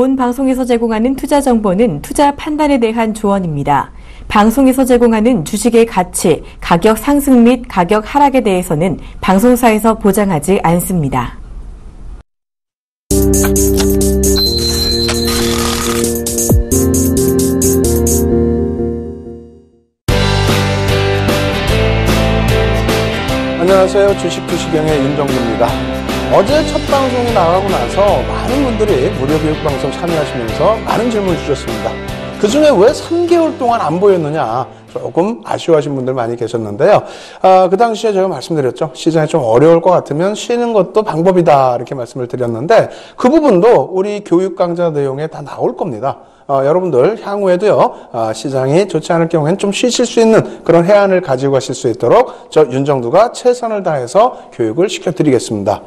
본 방송에서 제공하는 투자 정보는 투자 판단에 대한 조언입니다. 방송에서 제공하는 주식의 가치, 가격 상승 및 가격 하락에 대해서는 방송사에서 보장하지 않습니다. 안녕하세요. 주식투시경의 윤정두입니다. 어제 첫 방송이 나가고 나서 많은 분들이 무료 교육방송 참여하시면서 많은 질문을 주셨습니다. 그 중에 왜 3개월 동안 안 보였느냐 조금 아쉬워하신 분들 많이 계셨는데요. 그 당시에 제가 말씀드렸죠. 시장이 좀 어려울 것 같으면 쉬는 것도 방법이다 이렇게 말씀을 드렸는데 그 부분도 우리 교육 강좌 내용에 다 나올 겁니다. 여러분들 향후에도요 시장이 좋지 않을 경우에는 좀 쉬실 수 있는 그런 해안을 가지고 가실 수 있도록 저 윤정두가 최선을 다해서 교육을 시켜드리겠습니다.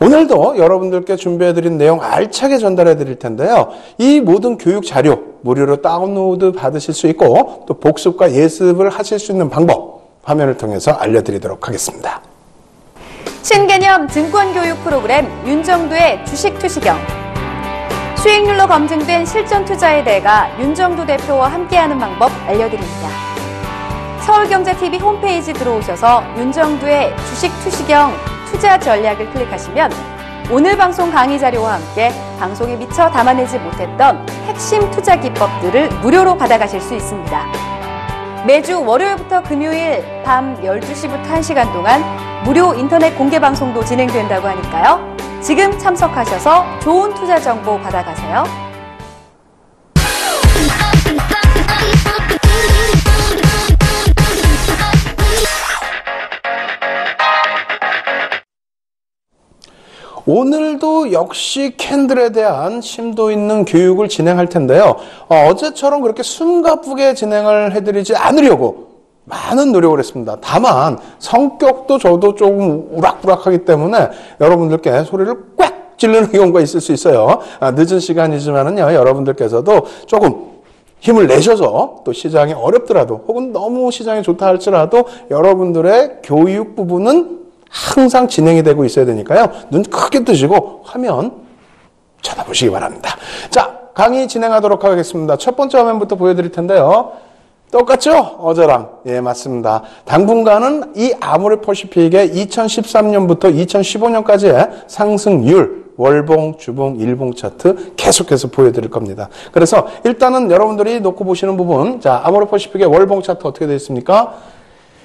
오늘도 여러분들께 준비해드린 내용 알차게 전달해드릴 텐데요. 이 모든 교육 자료 무료로 다운로드 받으실 수 있고 또 복습과 예습을 하실 수 있는 방법 화면을 통해서 알려드리도록 하겠습니다. 신개념 증권교육 프로그램 윤정두의 주식투시경. 수익률로 검증된 실전 투자의 대가 윤정두 대표와 함께하는 방법 알려드립니다. 서울경제TV 홈페이지 들어오셔서 윤정두의 주식투시경 투자 전략을 클릭하시면 오늘 방송 강의 자료와 함께 방송에 미처 담아내지 못했던 핵심 투자 기법들을 무료로 받아가실 수 있습니다. 매주 월요일부터 금요일 밤 12시부터 1시간 동안 무료 인터넷 공개 방송도 진행된다고 하니까요. 지금 참석하셔서 좋은 투자 정보 받아가세요. 오늘도 역시 캔들에 대한 심도 있는 교육을 진행할 텐데요. 어제처럼 그렇게 숨가쁘게 진행을 해드리지 않으려고 많은 노력을 했습니다. 다만 성격도 저도 조금 우락부락하기 때문에 여러분들께 소리를 꽉 찌르는 경우가 있을 수 있어요. 늦은 시간이지만은요, 여러분들께서도 조금 힘을 내셔서 또 시장이 어렵더라도 혹은 너무 시장이 좋다 할지라도 여러분들의 교육 부분은 항상 진행이 되고 있어야 되니까요. 눈 크게 뜨시고 화면 쳐다보시기 바랍니다. 자, 강의 진행하도록 하겠습니다. 첫 번째 화면부터 보여드릴 텐데요. 똑같죠? 어제랑. 예, 맞습니다. 당분간은 이 아모레퍼시픽의 2013년부터 2015년까지의 상승률, 월봉, 주봉, 일봉 차트 계속해서 보여드릴 겁니다. 그래서 일단은 여러분들이 놓고 보시는 부분, 자, 아모레퍼시픽의 월봉 차트 어떻게 되어 있습니까?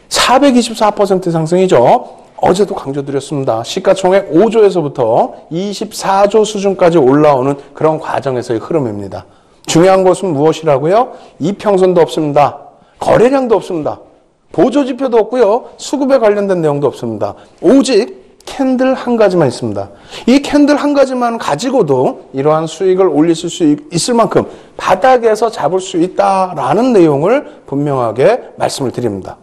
424% 상승이죠. 어제도 강조드렸습니다. 시가총액 5조에서부터 24조 수준까지 올라오는 그런 과정에서의 흐름입니다. 중요한 것은 무엇이라고요? 이평선도 없습니다. 거래량도 없습니다. 보조지표도 없고요. 수급에 관련된 내용도 없습니다. 오직 캔들 한 가지만 있습니다. 이 캔들 한 가지만 가지고도 이러한 수익을 올리실 수 있을 만큼 바닥에서 잡을 수 있다라는 내용을 분명하게 말씀을 드립니다.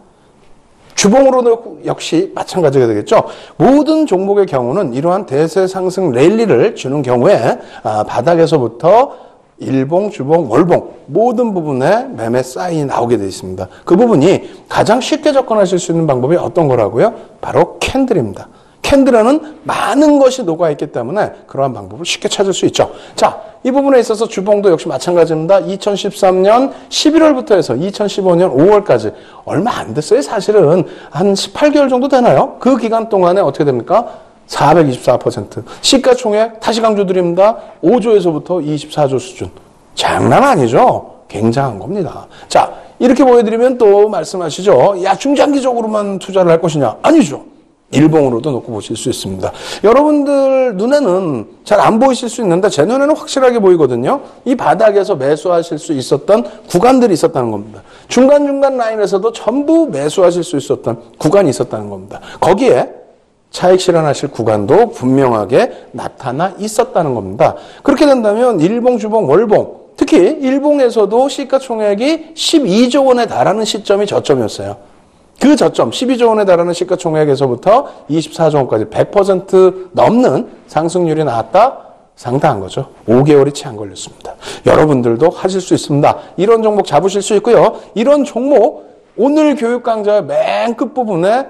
주봉으로도 역시 마찬가지가 되겠죠. 모든 종목의 경우는 이러한 대세 상승 랠리를 주는 경우에 바닥에서부터 일봉, 주봉, 월봉 모든 부분에 매매 사인이 나오게 되어 있습니다. 그 부분이 가장 쉽게 접근하실 수 있는 방법이 어떤 거라고요? 바로 캔들입니다. 캔들에는 많은 것이 녹아있기 때문에 그러한 방법을 쉽게 찾을 수 있죠. 자, 이 부분에 있어서 주봉도 역시 마찬가지입니다. 2013년 11월부터 해서 2015년 5월까지 얼마 안 됐어요. 사실은 한 18개월 정도 되나요? 그 기간 동안에 어떻게 됩니까? 424%. 시가총액 다시 강조드립니다. 5조에서부터 24조 수준. 장난 아니죠? 굉장한 겁니다. 자, 이렇게 보여드리면 또 말씀하시죠. 야, 중장기적으로만 투자를 할 것이냐? 아니죠. 일봉으로도 놓고 보실 수 있습니다. 여러분들 눈에는 잘 안 보이실 수 있는데 제 눈에는 확실하게 보이거든요. 이 바닥에서 매수하실 수 있었던 구간들이 있었다는 겁니다. 중간중간 라인에서도 전부 매수하실 수 있었던 구간이 있었다는 겁니다. 거기에 차익 실현하실 구간도 분명하게 나타나 있었다는 겁니다. 그렇게 된다면 일봉, 주봉, 월봉, 특히 일봉에서도 시가총액이 12조 원에 달하는 시점이 저점이었어요. 그 저점 12조 원에 달하는 시가총액에서부터 24조 원까지 100% 넘는 상승률이 나왔다? 상당한 거죠. 5개월이 채 안 걸렸습니다. 여러분들도 하실 수 있습니다. 이런 종목 잡으실 수 있고요. 이런 종목 오늘 교육 강좌의 맨 끝부분에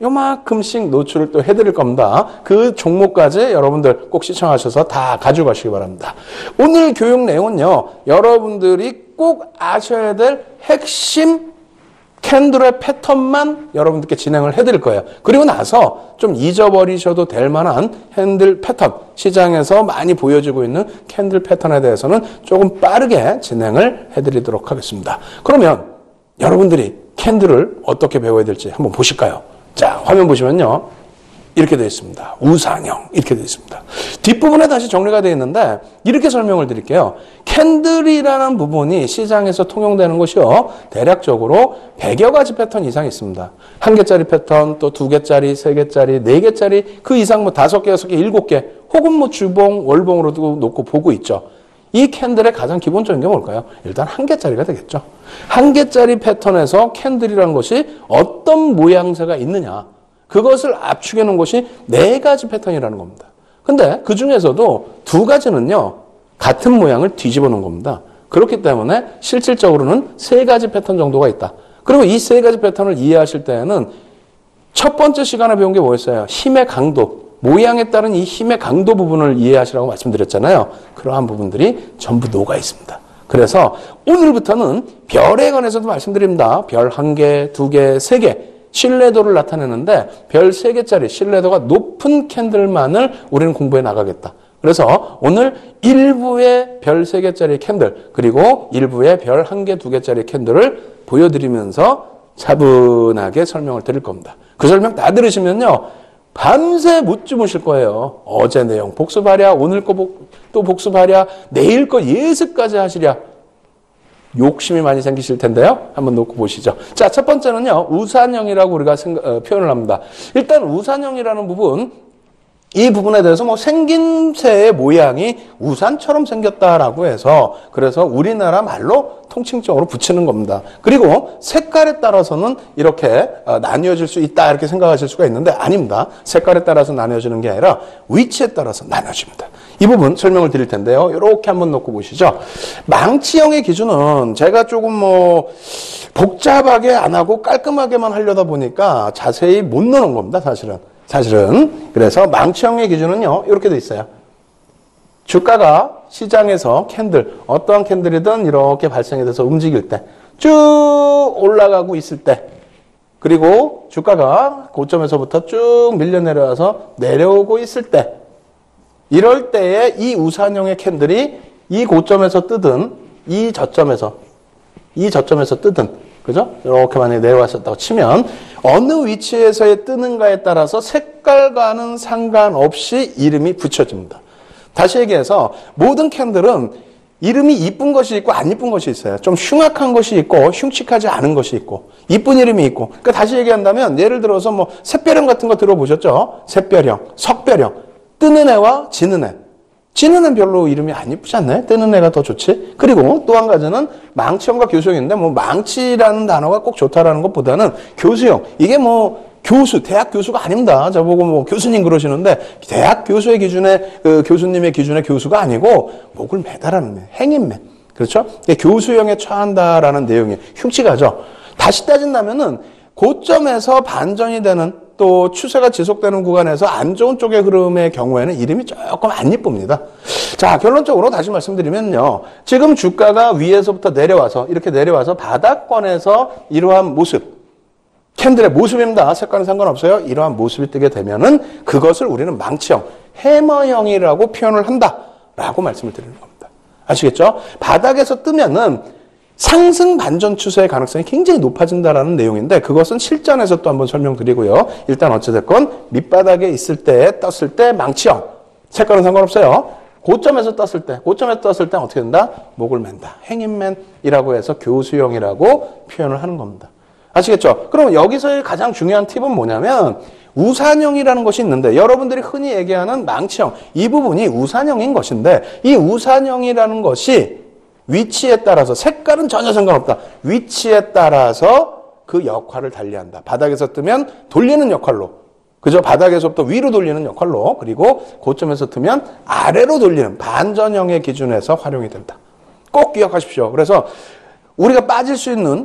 요만큼씩 노출을 또 해드릴 겁니다. 그 종목까지 여러분들 꼭 시청하셔서 다 가져가시기 바랍니다. 오늘 교육 내용은요, 여러분들이 꼭 아셔야 될 핵심 캔들의 패턴만 여러분들께 진행을 해드릴 거예요. 그리고 나서 좀 잊어버리셔도 될 만한 캔들 패턴, 시장에서 많이 보여지고 있는 캔들 패턴에 대해서는 조금 빠르게 진행을 해드리도록 하겠습니다. 그러면 여러분들이 캔들을 어떻게 배워야 될지 한번 보실까요? 자, 화면 보시면요, 이렇게 되어 있습니다. 우산형 이렇게 되어 있습니다. 뒷부분에 다시 정리가 되어 있는데 이렇게 설명을 드릴게요. 캔들이라는 부분이 시장에서 통용되는 것이요, 대략적으로 100여 가지 패턴 이상 있습니다. 1개짜리 패턴, 또 2개짜리, 3개짜리, 4개짜리, 그 이상 뭐 5개, 6개, 7개, 혹은 뭐 주봉, 월봉으로도 놓고 보고 있죠. 이 캔들의 가장 기본적인 게 뭘까요? 일단 1개짜리가 되겠죠. 1개짜리 패턴에서 캔들이라는 것이 어떤 모양새가 있느냐, 그것을 압축해 놓은 것이 4가지 패턴이라는 겁니다. 근데 그 중에서도 2가지는요, 같은 모양을 뒤집어 놓은 겁니다. 그렇기 때문에 실질적으로는 3가지 패턴 정도가 있다. 그리고 이 3가지 패턴을 이해하실 때에는 첫 번째 시간에 배운 게 뭐였어요? 힘의 강도. 모양에 따른 이 힘의 강도 부분을 이해하시라고 말씀드렸잖아요. 그러한 부분들이 전부 녹아 있습니다. 그래서 오늘부터는 별에 관해서도 말씀드립니다. 별 1개, 2개, 3개. 신뢰도를 나타내는데 별 3개짜리 신뢰도가 높은 캔들만을 우리는 공부해 나가겠다. 그래서 오늘 일부의 별 3개짜리 캔들, 그리고 일부의 별 1개, 2개짜리 캔들을 보여드리면서 차분하게 설명을 드릴 겁니다. 그 설명 다 들으시면요, 밤새 못 주무실 거예요. 어제 내용 복습하랴, 오늘 거 또 복습하랴, 내일 거 예습까지 하시랴. 욕심이 많이 생기실 텐데요. 한번 놓고 보시죠. 자, 첫 번째는요, 우산형이라고 우리가 표현을 합니다. 일단 우산형이라는 부분, 이 부분에 대해서 뭐 생김새의 모양이 우산처럼 생겼다라고 해서, 그래서 우리나라 말로 통칭적으로 붙이는 겁니다. 그리고 색깔에 따라서는 이렇게 나뉘어질 수 있다, 이렇게 생각하실 수가 있는데 아닙니다. 색깔에 따라서 나뉘어지는 게 아니라 위치에 따라서 나뉘어집니다. 이 부분 설명을 드릴 텐데요. 이렇게 한번 놓고 보시죠. 망치형의 기준은 제가 조금 뭐 복잡하게 안 하고 깔끔하게만 하려다 보니까 자세히 못 넣는 겁니다, 사실은. 그래서 망치형의 기준은요, 이렇게 돼 있어요. 주가가 시장에서 캔들, 어떠한 캔들이든 이렇게 발생이 돼서 움직일 때, 쭉 올라가고 있을 때, 그리고 주가가 고점에서부터 쭉 밀려 내려와서 내려오고 있을 때, 이럴 때에 이 우산형의 캔들이 이 고점에서 뜨든 이 저점에서 뜨든, 그죠? 이렇게 만약에 내려왔었다고 치면 어느 위치에서의 뜨는가에 따라서 색깔과는 상관없이 이름이 붙여집니다. 다시 얘기해서 모든 캔들은 이름이 이쁜 것이 있고 안 이쁜 것이 있어요. 좀 흉악한 것이 있고 흉측하지 않은 것이 있고 이쁜 이름이 있고. 그러니까 다시 얘기한다면 예를 들어서 뭐 샛별형 같은 거 들어보셨죠? 샛별형, 석별형. 뜨는 애와 지는 애. 지는 애는 별로 이름이 안 이쁘지 않나요? 뜨는 애가 더 좋지. 그리고 또 한 가지는 망치형과 교수형인데, 뭐 망치라는 단어가 꼭 좋다라는 것보다는 교수형. 이게 뭐 교수, 대학 교수가 아닙니다. 저보고 뭐 교수님 그러시는데, 대학 교수의 기준에, 교수님의 기준의 교수가 아니고 목을 매다라는 애, 행인맨. 그렇죠? 교수형에 처한다라는 내용이 흉측하죠. 다시 따진다면은 고점에서 반전이 되는, 또 추세가 지속되는 구간에서 안 좋은 쪽의 흐름의 경우에는 이름이 조금 안 이쁩니다. 자, 결론적으로 다시 말씀드리면요, 지금 주가가 위에서부터 내려와서, 이렇게 내려와서 바닥권에서 이러한 모습, 캔들의 모습입니다. 색깔은 상관없어요. 이러한 모습이 뜨게 되면은 그것을 우리는 망치형, 해머형이라고 표현을 한다라고 말씀을 드리는 겁니다. 아시겠죠? 바닥에서 뜨면은 상승 반전 추세의 가능성이 굉장히 높아진다라는 내용인데, 그것은 실전에서 또 한번 설명드리고요. 일단 어찌됐건 밑바닥에 있을 때, 떴을 때 망치형, 색깔은 상관없어요. 고점에서 떴을 때 어떻게 된다? 목을 맨다. 행인맨이라고 해서 교수형이라고 표현을 하는 겁니다. 아시겠죠? 그럼 여기서의 가장 중요한 팁은 뭐냐면, 우산형이라는 것이 있는데, 여러분들이 흔히 얘기하는 망치형, 이 부분이 우산형인 것인데, 이 우산형이라는 것이 위치에 따라서, 색깔은 전혀 상관없다. 위치에 따라서 그 역할을 달리한다. 바닥에서 뜨면 돌리는 역할로, 그죠? 바닥에서부터 위로 돌리는 역할로, 그리고 고점에서 뜨면 아래로 돌리는 반전형의 기준에서 활용이 된다. 꼭 기억하십시오. 그래서 우리가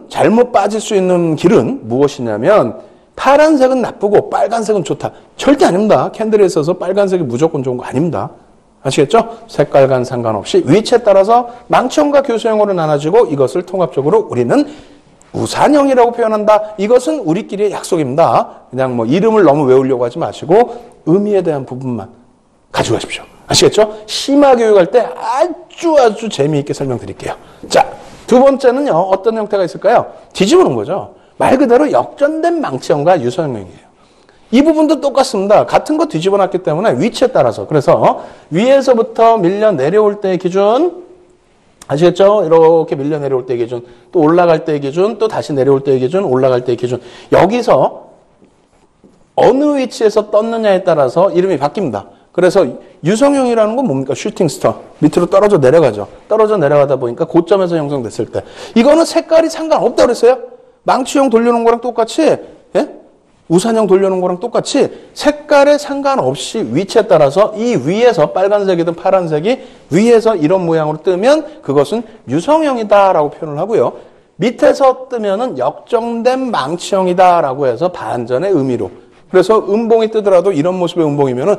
잘못 빠질 수 있는 길은 무엇이냐면, 파란색은 나쁘고 빨간색은 좋다. 절대 아닙니다. 캔들에 있어서 빨간색이 무조건 좋은 거 아닙니다. 아시겠죠? 색깔과는 상관없이 위치에 따라서 망치형과 교수형으로 나눠지고 이것을 통합적으로 우리는 우산형이라고 표현한다. 이것은 우리끼리의 약속입니다. 그냥 뭐 이름을 너무 외우려고 하지 마시고 의미에 대한 부분만 가져가십시오. 아시겠죠? 심화 교육할 때 아주 재미있게 설명드릴게요. 자, 두 번째는요. 어떤 형태가 있을까요? 뒤집어놓은 거죠. 말 그대로 역전된 망치형과 유선형이에요. 이 부분도 똑같습니다. 같은 거 뒤집어놨기 때문에 위치에 따라서. 그래서 위에서부터 밀려 내려올 때의 기준, 아시겠죠? 이렇게 밀려 내려올 때의 기준, 또 올라갈 때의 기준, 또 다시 내려올 때의 기준, 올라갈 때의 기준. 여기서 어느 위치에서 떴느냐에 따라서 이름이 바뀝니다. 그래서 유성형이라는 건 뭡니까? 슈팅 스타. 밑으로 떨어져 내려가죠. 떨어져 내려가다 보니까 고점에서 형성됐을 때. 이거는 색깔이 상관없다고 그랬어요. 망치형 돌려놓은 거랑 똑같이, 예? 우산형 돌려놓은 거랑 똑같이 색깔에 상관없이 위치에 따라서 이 위에서 빨간색이든 파란색이 위에서 이런 모양으로 뜨면 그것은 유성형이다라고 표현을 하고요. 밑에서 뜨면은 역정된 망치형이다라고 해서 반전의 의미로. 그래서 음봉이 뜨더라도 이런 모습의 음봉이면은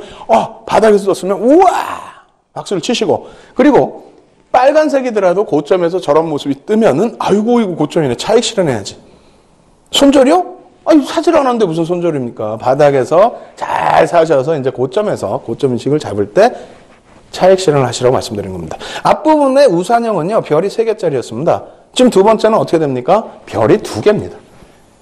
바닥에서 떴으면 우와! 박수를 치시고, 그리고 빨간색이더라도 고점에서 저런 모습이 뜨면은 아이고 이거 고점이네. 차익 실현해야지. 손절이요? 아니, 사질 않았는데 무슨 손절입니까? 바닥에서 잘 사셔서 이제 고점에서 고점 인식을 잡을 때 차익 실현을 하시라고 말씀드린 겁니다. 앞부분의 우산형은요, 별이 3개짜리였습니다. 지금 두 번째는 어떻게 됩니까? 별이 2개입니다.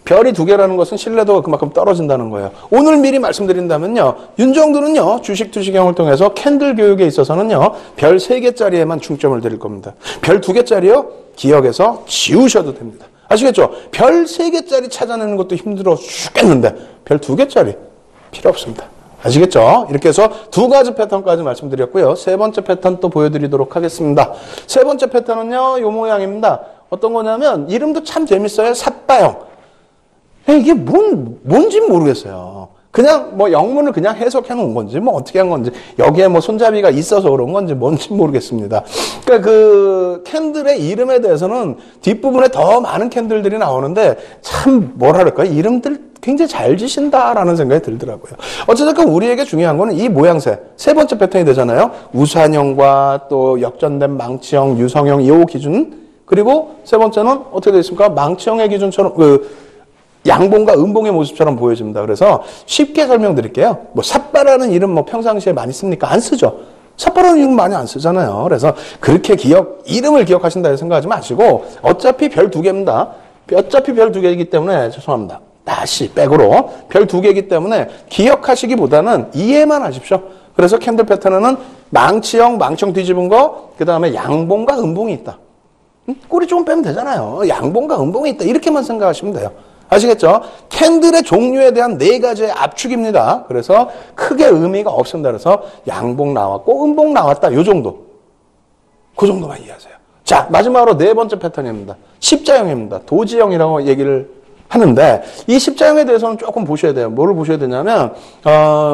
별이 2개라는 것은 신뢰도가 그만큼 떨어진다는 거예요. 오늘 미리 말씀드린다면요, 윤정두는요, 주식 투시경을 통해서 캔들 교육에 있어서는요, 별 3개짜리에만 중점을 드릴 겁니다. 별 2개짜리요, 기억해서 지우셔도 됩니다. 아시겠죠? 별 3개짜리 찾아내는 것도 힘들어 죽겠는데 별 2개짜리 필요 없습니다. 아시겠죠? 이렇게 해서 2가지 패턴까지 말씀드렸고요. 세 번째 패턴 또 보여드리도록 하겠습니다. 세 번째 패턴은요, 이 모양입니다. 어떤 거냐면 이름도 참 재밌어요. 삿바형. 이게 뭔지 모르겠어요. 그냥 뭐 영문을 그냥 해석해 놓은 건지 뭐 어떻게 한 건지 여기에 뭐 손잡이가 있어서 그런 건지 뭔지 모르겠습니다. 그러니까 그 캔들의 이름에 대해서는 뒷부분에 더 많은 캔들들이 나오는데 참 뭐랄까 이름들 굉장히 잘 지신다라는 생각이 들더라고요. 어쨌든 우리에게 중요한 거는 이 모양새 세 번째 패턴이 되잖아요. 우산형과 또 역전된 망치형, 유성형 이 기준, 그리고 세 번째는 어떻게 되어 있습니까? 망치형의 기준처럼 양봉과 음봉의 모습처럼 보여집니다. 그래서 쉽게 설명드릴게요. 뭐 삿바라는 이름 뭐 평상시에 많이 씁니까? 안 쓰죠. 삿바라는 이름 많이 안 쓰잖아요. 그래서 그렇게 이름을 기억하신다 생각하지 마시고 어차피 별 2개입니다. 어차피 별 2개이기 때문에 죄송합니다. 다시 백으로 별 2개이기 때문에 기억하시기보다는 이해만 하십시오. 그래서 캔들 패턴은 망치형 뒤집은 거, 그 다음에 양봉과 음봉이 있다. 꼬리 조금 빼면 되잖아요. 양봉과 음봉이 있다. 이렇게만 생각하시면 돼요. 아시겠죠? 캔들의 종류에 대한 4가지의 압축입니다. 그래서 크게 의미가 없습니다. 그래서 양봉 나왔고 음봉 나왔다. 요 정도. 그 정도만 이해하세요. 자, 마지막으로 4번째 패턴입니다. 십자형입니다. 도지형이라고 얘기를 하는데 이 십자형에 대해서는 조금 보셔야 돼요. 뭐를 보셔야 되냐면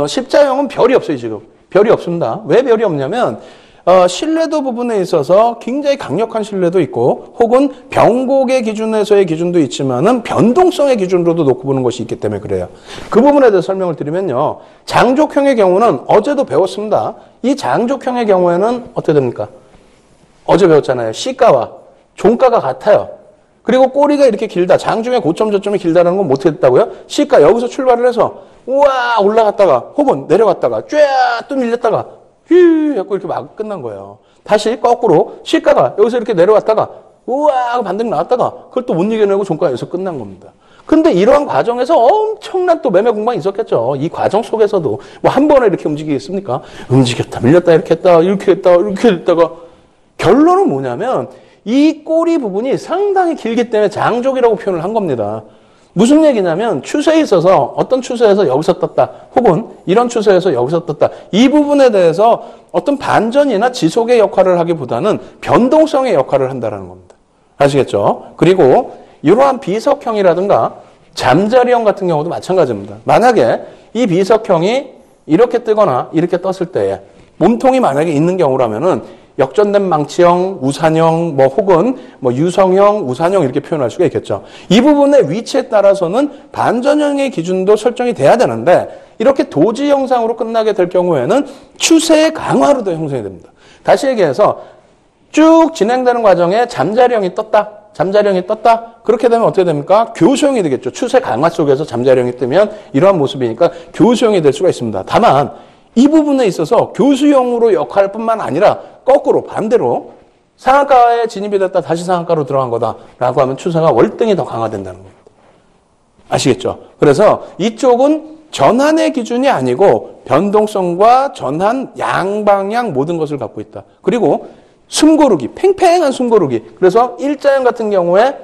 십자형은 별이 없어요. 지금. 별이 없습니다. 왜 별이 없냐면 신뢰도 부분에 있어서 굉장히 강력한 신뢰도 있고 혹은 변곡의 기준에서의 기준도 있지만은 변동성의 기준으로도 놓고 보는 것이 있기 때문에 그래요. 그 부분에 대해서 설명을 드리면요. 장족형의 경우는 어제도 배웠습니다. 이 장족형의 경우에는 어떻게 됩니까? 어제 배웠잖아요. C가와 종가가 같아요. 그리고 꼬리가 이렇게 길다. 장중에 고점 저점이 길다라는 건 못 했다고요? C가 여기서 출발을 해서 우와 올라갔다가 혹은 내려갔다가 쫙 또 밀렸다가 휘 하고 이렇게 막 끝난 거예요. 다시 거꾸로 C가가 여기서 이렇게 내려왔다가 우와 하고 반등 나왔다가 그걸 또 못 이겨내고 종가에서 끝난 겁니다. 근데 이러한 과정에서 엄청난 또 매매 공방이 있었겠죠. 이 과정 속에서도 뭐 한 번에 이렇게 움직이겠습니까? 움직였다 밀렸다 이렇게 했다 이렇게 했다 이렇게 했다가 결론은 뭐냐면 이 꼬리 부분이 상당히 길기 때문에 장족이라고 표현을 한 겁니다. 무슨 얘기냐면 추세에 있어서 어떤 추세에서 여기서 떴다 혹은 이런 추세에서 여기서 떴다 이 부분에 대해서 어떤 반전이나 지속의 역할을 하기보다는 변동성의 역할을 한다는 겁니다. 아시겠죠? 그리고 이러한 비석형이라든가 잠자리형 같은 경우도 마찬가지입니다. 만약에 이 비석형이 이렇게 뜨거나 이렇게 떴을 때에 몸통이 만약에 있는 경우라면은 역전된 망치형, 우산형, 뭐 혹은 뭐 유성형, 우산형 이렇게 표현할 수가 있겠죠. 이 부분의 위치에 따라서는 반전형의 기준도 설정이 돼야 되는데 이렇게 도지 형상으로 끝나게 될 경우에는 추세의 강화로도 형성이 됩니다. 다시 얘기해서 쭉 진행되는 과정에 잠자리형이 떴다. 잠자리형이 떴다. 그렇게 되면 어떻게 됩니까? 교수형이 되겠죠. 추세 강화 속에서 잠자리형이 뜨면 이러한 모습이니까 교수형이 될 수가 있습니다. 다만 이 부분에 있어서 교수형으로 역할뿐만 아니라 거꾸로 반대로 상한가에 진입이 됐다 다시 상한가로 들어간 거다라고 하면 추세가 월등히 더 강화된다는 겁니다. 아시겠죠? 그래서 이쪽은 전환의 기준이 아니고 변동성과 전환, 양방향 모든 것을 갖고 있다. 그리고 숨고르기, 팽팽한 숨고르기. 그래서 일자형 같은 경우에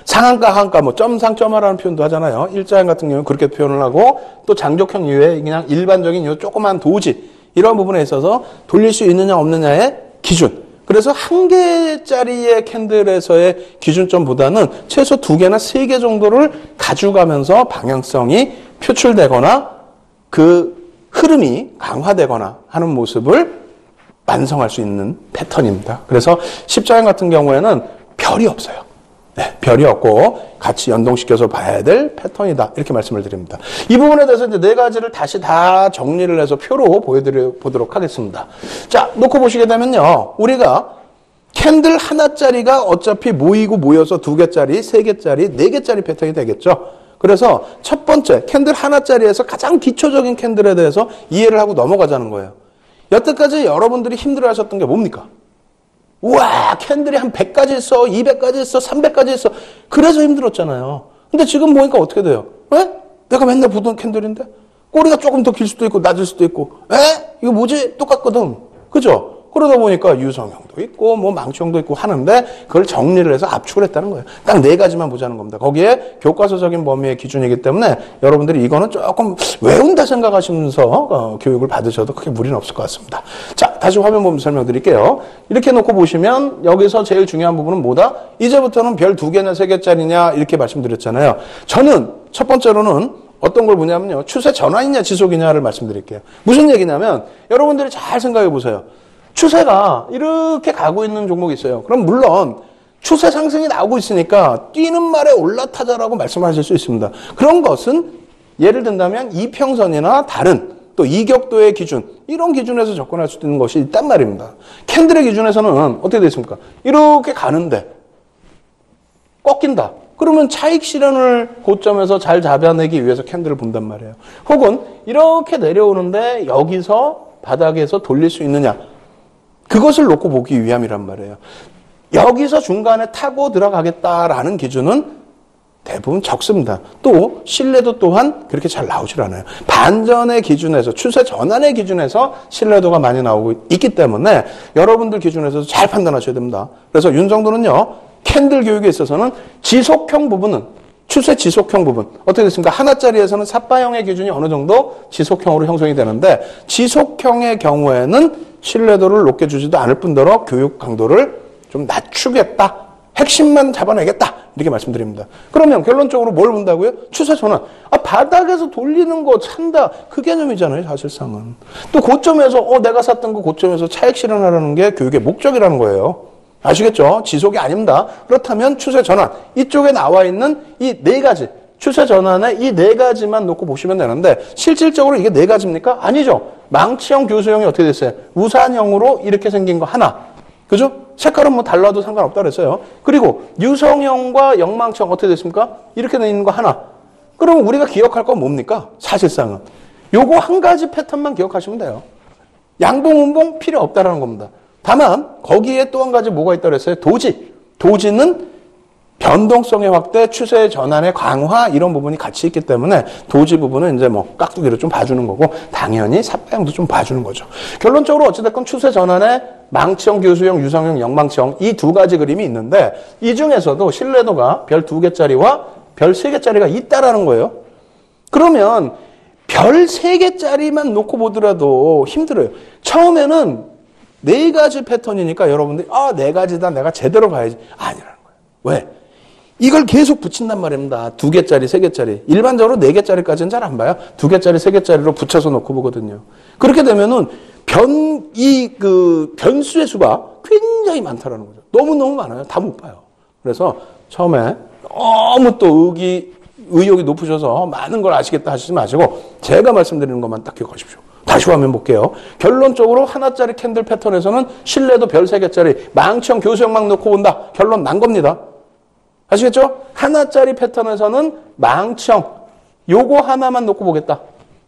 상한가, 하한가, 뭐 점상, 점하라는 표현도 하잖아요. 일자형 같은 경우는 그렇게 표현을 하고 또 장족형 이외에 그냥 일반적인 요 조그만 도지 이런 부분에 있어서 돌릴 수 있느냐 없느냐의 기준. 그래서 한 개짜리의 캔들에서의 기준점보다는 최소 2개나 3개 정도를 가져가면서 방향성이 표출되거나 그 흐름이 강화되거나 하는 모습을 완성할 수 있는 패턴입니다. 그래서 십자형 같은 경우에는 별이 없어요. 네, 별이 없고 같이 연동시켜서 봐야 될 패턴이다. 이렇게 말씀을 드립니다. 이 부분에 대해서 이제 4가지를 다시 다 정리를 해서 표로 보여드리도록 하겠습니다. 자, 놓고 보시게 되면요. 우리가 캔들 하나짜리가 어차피 모이고 모여서 2개짜리, 3개짜리, 4개짜리 패턴이 되겠죠. 그래서 첫 번째 캔들 하나짜리에서 가장 기초적인 캔들에 대해서 이해를 하고 넘어가자는 거예요. 여태까지 여러분들이 힘들어하셨던 게 뭡니까? 우와, 캔들이 한 100가지 있어, 200가지 있어, 300가지 있어. 그래서 힘들었잖아요. 근데 지금 보니까 어떻게 돼요? 에? 내가 맨날 보던 캔들인데? 꼬리가 조금 더 길 수도 있고 낮을 수도 있고. 에? 이거 뭐지? 똑같거든. 그죠? 그러다 보니까 유성형도 있고 뭐 망치형도 있고 하는데 그걸 정리를 해서 압축을 했다는 거예요. 딱 4가지만 보자는 겁니다. 거기에 교과서적인 범위의 기준이기 때문에 여러분들이 이거는 조금 외운다 생각하시면서 교육을 받으셔도 크게 무리는 없을 것 같습니다. 자, 다시 화면 보면서 설명드릴게요. 이렇게 놓고 보시면 여기서 제일 중요한 부분은 뭐다? 이제부터는 별 2개냐 3개짜리냐 이렇게 말씀드렸잖아요. 저는 첫 번째로는 어떤 걸 보냐면요. 추세 전환이냐 지속이냐를 말씀드릴게요. 무슨 얘기냐면 여러분들이 잘 생각해 보세요. 추세가 이렇게 가고 있는 종목이 있어요. 그럼 물론 추세 상승이 나오고 있으니까 뛰는 말에 올라타자라고 말씀하실 수 있습니다. 그런 것은 예를 든다면 이평선이나 다른 또 이격도의 기준 이런 기준에서 접근할 수 있는 것이 있단 말입니다. 캔들의 기준에서는 어떻게 되어 있습니까? 이렇게 가는데 꺾인다. 그러면 차익 실현을 고점에서 잘 잡아내기 위해서 캔들을 본단 말이에요. 혹은 이렇게 내려오는데 여기서 바닥에서 돌릴 수 있느냐. 그것을 놓고 보기 위함이란 말이에요. 여기서 중간에 타고 들어가겠다라는 기준은 대부분 적습니다. 또 신뢰도 또한 그렇게 잘 나오질 않아요. 반전의 기준에서 추세 전환의 기준에서 신뢰도가 많이 나오고 있기 때문에 여러분들 기준에서도 잘 판단하셔야 됩니다. 그래서 윤정도는요. 캔들 교육에 있어서는 지속형 부분은 추세 지속형 부분 어떻게 됐습니까? 하나짜리에서는 삿바형의 기준이 어느 정도 지속형으로 형성이 되는데 지속형의 경우에는 신뢰도를 높게 주지도 않을 뿐더러 교육 강도를 좀 낮추겠다. 핵심만 잡아내겠다. 이렇게 말씀드립니다. 그러면 결론적으로 뭘 본다고요? 추세 전환. 바닥에서 돌리는 거 찬다. 그 개념이잖아요. 사실상은. 또 고점에서 내가 샀던 거 고점에서 차익 실현하라는 게 교육의 목적이라는 거예요. 아시겠죠? 지속이 아닙니다. 그렇다면 추세 전환. 이쪽에 나와 있는 이 4가지. 추세 전환에 이 4가지만 놓고 보시면 되는데 실질적으로 이게 4가지입니까? 아니죠. 망치형, 교수형이 어떻게 됐어요? 우산형으로 이렇게 생긴 거 하나. 그죠? 색깔은 뭐 달라도 상관없다 그랬어요. 그리고 유성형과 역망치형 어떻게 됐습니까? 이렇게 돼 있는 거 하나. 그러면 우리가 기억할 건 뭡니까? 사실상은. 요거 한 가지 패턴만 기억하시면 돼요. 양봉, 운봉 필요 없다라는 겁니다. 다만 거기에 또 한 가지 뭐가 있다고 그랬어요? 도지. 도지는 변동성의 확대, 추세의 전환의 강화 이런 부분이 같이 있기 때문에 도지 부분은 이제 뭐 깍두기로 좀 봐주는 거고 당연히 삿바형도 좀 봐주는 거죠. 결론적으로 어찌됐건 추세 전환에 망치형, 교수형, 유성형, 역망치형 이 2가지 그림이 있는데 이 중에서도 신뢰도가 별 2개짜리와 별 3개짜리가 있다라는 거예요. 그러면 별 3개짜리만 놓고 보더라도 힘들어요. 처음에는 4가지 패턴이니까 여러분들이 4가지다 내가 제대로 봐야지. 아니라는 거예요. 왜? 이걸 계속 붙인단 말입니다. 2개짜리, 3개짜리. 일반적으로 4개짜리까지는 잘 안 봐요. 2개짜리, 3개짜리로 붙여서 놓고 보거든요. 그렇게 되면은 변수의 수가 굉장히 많다라는 거죠. 너무너무 많아요. 다 못 봐요. 그래서 처음에 너무 또 의욕이 높으셔서 많은 걸 아시겠다 하시지 마시고 제가 말씀드리는 것만 딱 기억하십시오. 다시 화면 볼게요. 결론적으로 하나짜리 캔들 패턴에서는 실내도 별 3개짜리 망청 교수형만 놓고 본다. 결론 난 겁니다. 아시겠죠? 하나짜리 패턴에서는 망청 요거 하나만 놓고 보겠다.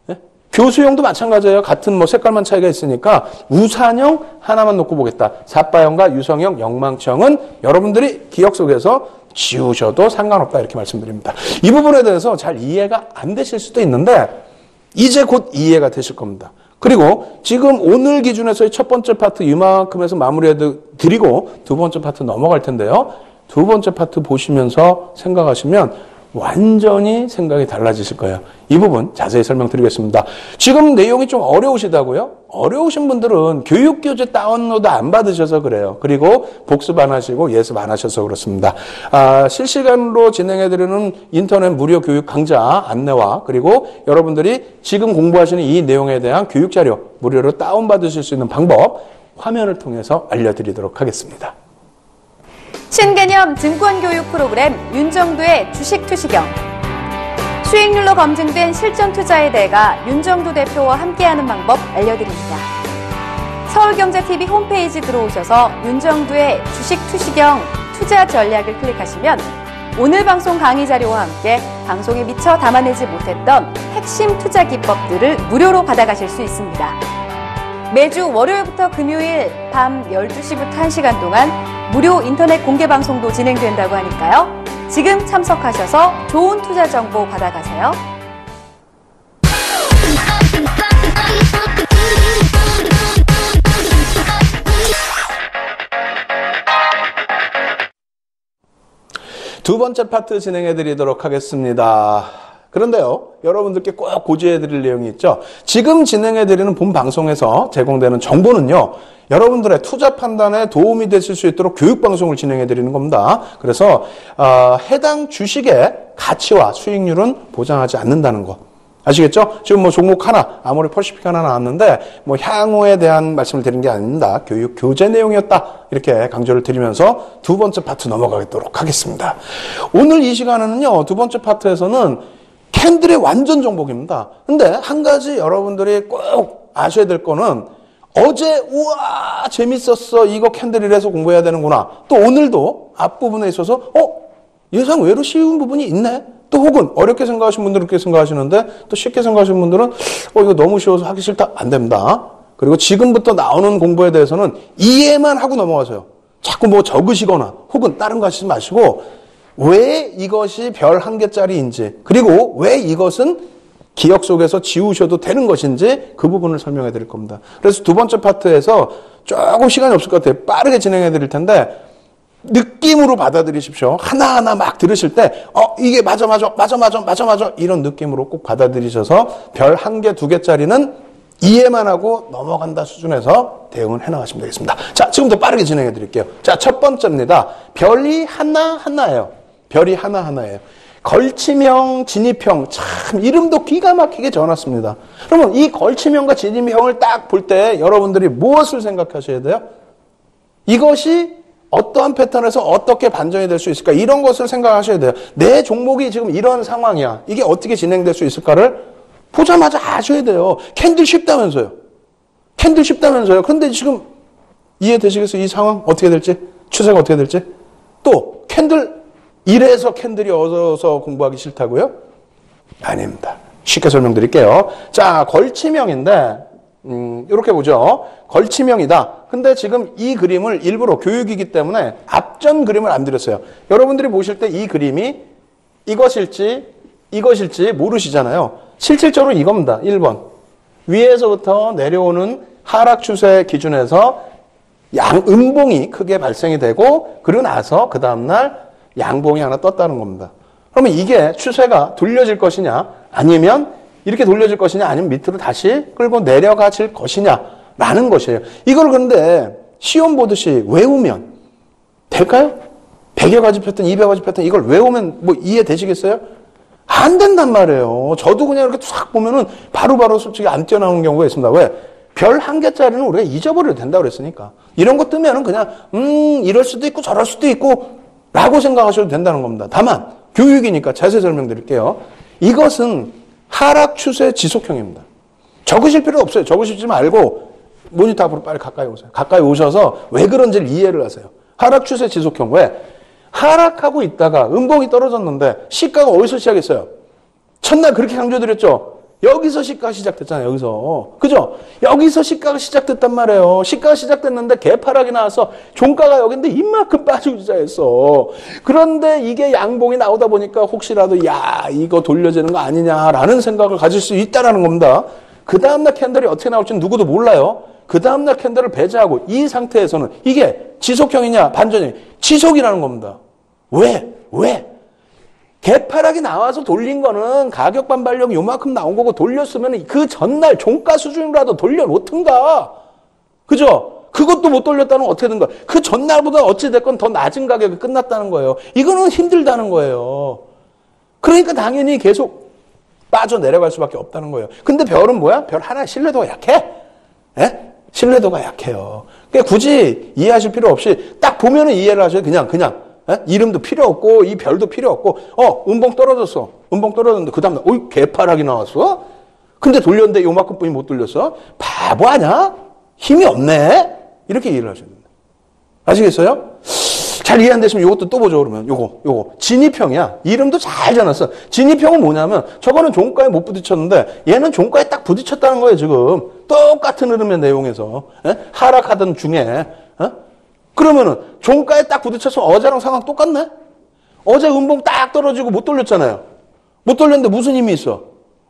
네? 교수형도 마찬가지예요. 같은 뭐 색깔만 차이가 있으니까 우산형 하나만 놓고 보겠다. 삿바형과 유성형, 영망청은 여러분들이 기억 속에서 지우셔도 상관없다 이렇게 말씀드립니다. 이 부분에 대해서 잘 이해가 안 되실 수도 있는데 이제 곧 이해가 되실 겁니다. 그리고 지금 오늘 기준에서의 첫 번째 파트 이만큼에서 마무리해 드리고 두 번째 파트 넘어갈 텐데요. 두 번째 파트 보시면서 생각하시면 완전히 생각이 달라지실 거예요. 이 부분 자세히 설명드리겠습니다. 지금 내용이 좀 어려우시다고요? 어려우신 분들은 교육교재 다운로드 안 받으셔서 그래요. 그리고 복습 안 하시고 예습 안 하셔서 그렇습니다. 실시간으로 진행해드리는 인터넷 무료 교육 강좌 안내와 그리고 여러분들이 지금 공부하시는 이 내용에 대한 교육자료 무료로 다운받으실 수 있는 방법 화면을 통해서 알려드리도록 하겠습니다. 신개념 증권교육 프로그램 윤정두의 주식투시경. 수익률로 검증된 실전투자에 대해 윤정두 대표와 함께하는 방법 알려드립니다. 서울경제TV 홈페이지 들어오셔서 윤정두의 주식투시경 투자 전략을 클릭하시면 오늘 방송 강의 자료와 함께 방송에 미처 담아내지 못했던 핵심 투자 기법들을 무료로 받아가실 수 있습니다. 매주 월요일부터 금요일 밤 12시부터 1시간 동안 무료 인터넷 공개 방송도 진행된다고 하니까요. 지금 참석하셔서 좋은 투자 정보 받아가세요. 두 번째 파트 진행해 드리도록 하겠습니다. 그런데요, 여러분들께 꼭 고지해 드릴 내용이 있죠. 지금 진행해 드리는 본 방송에서 제공되는 정보는요, 여러분들의 투자 판단에 도움이 되실 수 있도록 교육 방송을 진행해 드리는 겁니다. 그래서 해당 주식의 가치와 수익률은 보장하지 않는다는 거. 아시겠죠? 지금 뭐 종목 하나, 아무리 퍼시픽 하나 나왔는데 뭐 향후에 대한 말씀을 드리는 게 아닙니다. 교육 교재 내용이었다. 이렇게 강조를 드리면서 두 번째 파트 넘어가도록 하겠습니다. 오늘 이 시간에는요, 두 번째 파트에서는 캔들의 완전 정복입니다. 근데 한 가지 여러분들이 꼭 아셔야 될 거는 어제 우와 재밌었어 이거 캔들 이래서 공부해야 되는구나. 또 오늘도 앞부분에 있어서 예상 외로 쉬운 부분이 있네. 또 혹은 어렵게 생각하시는 분들은 그렇게 생각하시는데 또 쉽게 생각하시는 분들은 이거 너무 쉬워서 하기 싫다. 안 됩니다. 그리고 지금부터 나오는 공부에 대해서는 이해만 하고 넘어가세요. 자꾸 뭐 적으시거나 혹은 다른 거 하시지 마시고 왜 이것이 별 1개짜리인지 그리고 왜 이것은 기억 속에서 지우셔도 되는 것인지 그 부분을 설명해 드릴 겁니다. 그래서 두 번째 파트에서 조금 시간이 없을 것 같아요. 빠르게 진행해 드릴 텐데 느낌으로 받아들이십시오. 하나하나 막 들으실 때 이게 맞아 이런 느낌으로 꼭 받아들이셔서 별 1개, 2개짜리는 이해만 하고 넘어간다 수준에서 대응을 해나가시면 되겠습니다. 자, 지금부터 빠르게 진행해 드릴게요. 자, 첫 번째입니다. 별이 하나하나예요. 별이 하나하나예요. 걸침형, 진입형, 참 이름도 기가 막히게 적어놨습니다. 그러면 이 걸침형과 진입형을 딱 볼 때 여러분들이 무엇을 생각하셔야 돼요? 이것이 어떠한 패턴에서 어떻게 반전이 될 수 있을까? 이런 것을 생각하셔야 돼요. 내 종목이 지금 이런 상황이야. 이게 어떻게 진행될 수 있을까를 보자마자 아셔야 돼요. 캔들 쉽다면서요. 캔들 쉽다면서요. 그런데 지금 이해되시겠어요? 이 상황 어떻게 될지? 추세가 어떻게 될지? 또 캔들 이래서 캔들이 어서 공부하기 싫다고요? 아닙니다. 쉽게 설명드릴게요. 자, 걸침형인데 이렇게 보죠. 걸침형이다. 근데 지금 이 그림을 일부러 교육이기 때문에 앞전 그림을 안 드렸어요. 여러분들이 보실 때 이 그림이 이것일지 모르시잖아요. 실질적으로 이겁니다. 1번. 위에서부터 내려오는 하락 추세 기준에서 음봉이 크게 발생이 되고 그러고 나서 그 다음날 양봉이 하나 떴다는 겁니다. 그러면 이게 추세가 돌려질 것이냐 아니면 이렇게 돌려질 것이냐 아니면 밑으로 다시 끌고 내려가질 것이냐라는 것이에요. 이걸 그런데 시험 보듯이 외우면 될까요? 100여 가지 패턴, 200가지 패턴 이걸 외우면 뭐 이해되시겠어요? 안 된단 말이에요. 저도 그냥 이렇게 싹 보면은 바로바로 솔직히 안 뛰어나오는 경우가 있습니다. 왜? 별 한 개짜리는 우리가 잊어버려도 된다고 그랬으니까. 이런 거 뜨면은 그냥, 이럴 수도 있고 저럴 수도 있고, 라고 생각하셔도 된다는 겁니다. 다만, 교육이니까 자세히 설명드릴게요. 이것은 하락 추세 지속형입니다. 적으실 필요 없어요. 적으시지 말고, 모니터 앞으로 빨리 가까이 오세요. 가까이 오셔서 왜 그런지를 이해를 하세요. 하락 추세 지속형. 왜? 하락하고 있다가 음봉이 떨어졌는데, 시가가 어디서 시작했어요? 첫날 그렇게 강조드렸죠? 여기서 시가가 시작됐잖아요. 여기서. 그죠? 여기서 시가가 시작됐단 말이에요. 시가가 시작됐는데 개파락이 나와서 종가가 여기인데 이만큼 빠지고 시작했어. 그런데 이게 양봉이 나오다 보니까 혹시라도 야 이거 돌려지는 거 아니냐라는 생각을 가질 수 있다는 겁니다. 그 다음날 캔들이 어떻게 나올지는 누구도 몰라요. 그 다음날 캔들을 배제하고 이 상태에서는 이게 지속형이냐 반전이냐 지속이라는 겁니다. 왜? 개파락이 나와서 돌린 거는 가격 반발력이 요만큼 나온 거고 돌렸으면 그 전날 종가 수준이라도 돌려놓든가. 그죠? 그것도 못 돌렸다는 건 어떻게 된 거야? 그 전날보다 어찌됐건 더 낮은 가격이 끝났다는 거예요. 이거는 힘들다는 거예요. 그러니까 당연히 계속 빠져내려갈 수밖에 없다는 거예요. 근데 별은 뭐야? 별 하나의 신뢰도가 약해. 예? 신뢰도가 약해요. 그러니까 굳이 이해하실 필요 없이 딱 보면은 이해를 하셔요. 그냥. 이름도 필요 없고 이 별도 필요 없고 음봉 떨어졌어. 음봉 떨어졌는데 그 다음날 개파락이 나왔어? 근데 돌렸는데 요만큼뿐이 못 돌렸어? 바보 아냐? 힘이 없네? 이렇게 이해를 하셔야 됩니다. 아시겠어요? 잘 이해 안 되시면 이것도 또 보죠. 그러면 요거 진입형이야. 이름도 잘 지어놨어. 진입형은 뭐냐면 저거는 종가에 못 부딪혔는데 얘는 종가에 딱 부딪혔다는 거예요. 지금 똑같은 흐름의 내용에서 하락하던 중에 그러면은 종가에 딱 부딪혀서 어제랑 상황 똑같네? 어제 음봉 딱 떨어지고 못 돌렸잖아요. 못 돌렸는데 무슨 힘이 있어?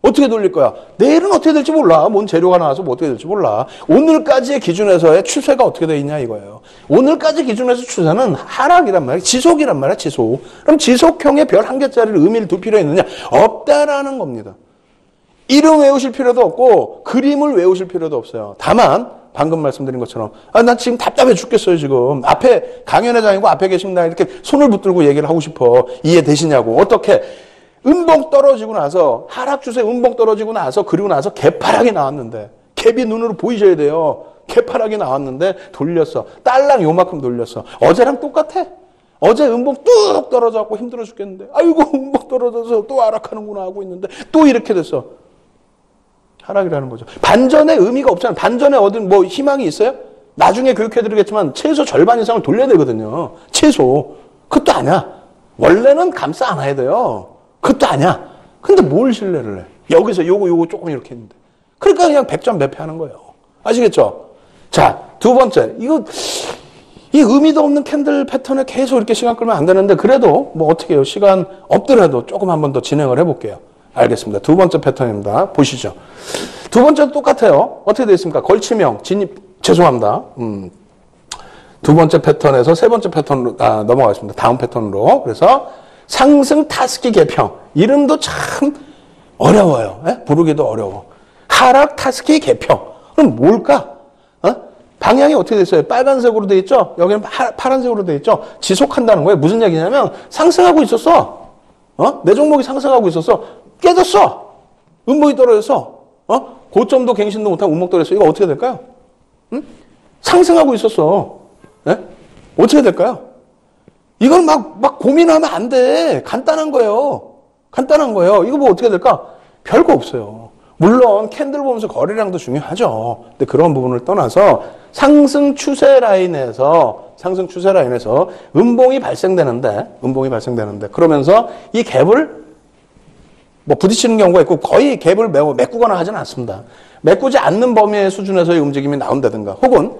어떻게 돌릴 거야? 내일은 어떻게 될지 몰라. 뭔 재료가 나와서 뭐 어떻게 될지 몰라. 오늘까지의 기준에서의 추세가 어떻게 돼 있냐 이거예요. 오늘까지 기준에서 추세는 하락이란 말이야. 지속이란 말이야. 지속. 그럼 지속형의 별 한 개짜리를 의미를 둘 필요 있느냐? 없다라는 겁니다. 이름 외우실 필요도 없고 그림을 외우실 필요도 없어요. 다만 방금 말씀드린 것처럼 난 지금 답답해 죽겠어요. 지금 앞에 강연회장이고 앞에 계신 나 이렇게 손을 붙들고 얘기를 하고 싶어. 이해되시냐고. 어떻게 음봉 떨어지고 나서 하락 추세 음봉 떨어지고 나서 그리고 나서 개파락이 나왔는데 갭이 눈으로 보이셔야 돼요. 개파락이 나왔는데 돌렸어. 딸랑 요만큼 돌렸어. 어제랑 똑같아. 어제 음봉 뚝 떨어져갖고 힘들어 죽겠는데 아이고 음봉 떨어져서 또 하락하는구나 하고 있는데 또 이렇게 됐어. 하락이라는 거죠. 반전의 의미가 없잖아요. 반전에 얻은 뭐 희망이 있어요? 나중에 교육해드리겠지만 최소 절반 이상을 돌려야 되거든요. 최소. 그것도 아니야. 원래는 감싸 안아야 돼요. 그것도 아니야. 근데 뭘 신뢰를 해? 여기서 요거 조금 이렇게 했는데. 그러니까 그냥 100점 매패하는 거예요. 아시겠죠? 자, 두 번째. 이 의미도 없는 캔들 패턴에 계속 이렇게 시간 끌면 안 되는데 그래도 뭐 어떻게 해요? 시간 없더라도 조금 한 번 더 진행을 해볼게요. 알겠습니다. 두 번째 패턴입니다. 보시죠. 두 번째도 똑같아요. 어떻게 되어 있습니까? 걸치명, 죄송합니다. 두 번째 패턴에서 세 번째 패턴으로 넘어가겠습니다. 다음 패턴으로. 그래서 상승 타스키 개평. 이름도 참 어려워요. 부르기도 어려워. 하락 타스키 개평. 그럼 뭘까? 방향이 어떻게 돼 있어요? 빨간색으로 돼 있죠? 여기는 파란색으로 돼 있죠? 지속한다는 거예요. 무슨 얘기냐면 상승하고 있었어. 내 종목이 상승하고 있었어. 깨졌어. 음봉이 떨어졌어. 고점도 갱신도 못하고 음봉 떨어졌어. 이거 어떻게 될까요? 상승하고 있었어. 어떻게 될까요? 이걸 막 고민하면 안 돼. 간단한 거예요. 이거 뭐 어떻게 될까? 별거 없어요. 물론 캔들 보면서 거래량도 중요하죠. 근데 그런 부분을 떠나서 상승 추세 라인에서 음봉이 발생되는데 그러면서 이 갭을 뭐 부딪히는 경우가 있고 거의 갭을 메꾸거나 하지는 않습니다. 메꾸지 않는 범위의 수준에서의 움직임이 나온다든가 혹은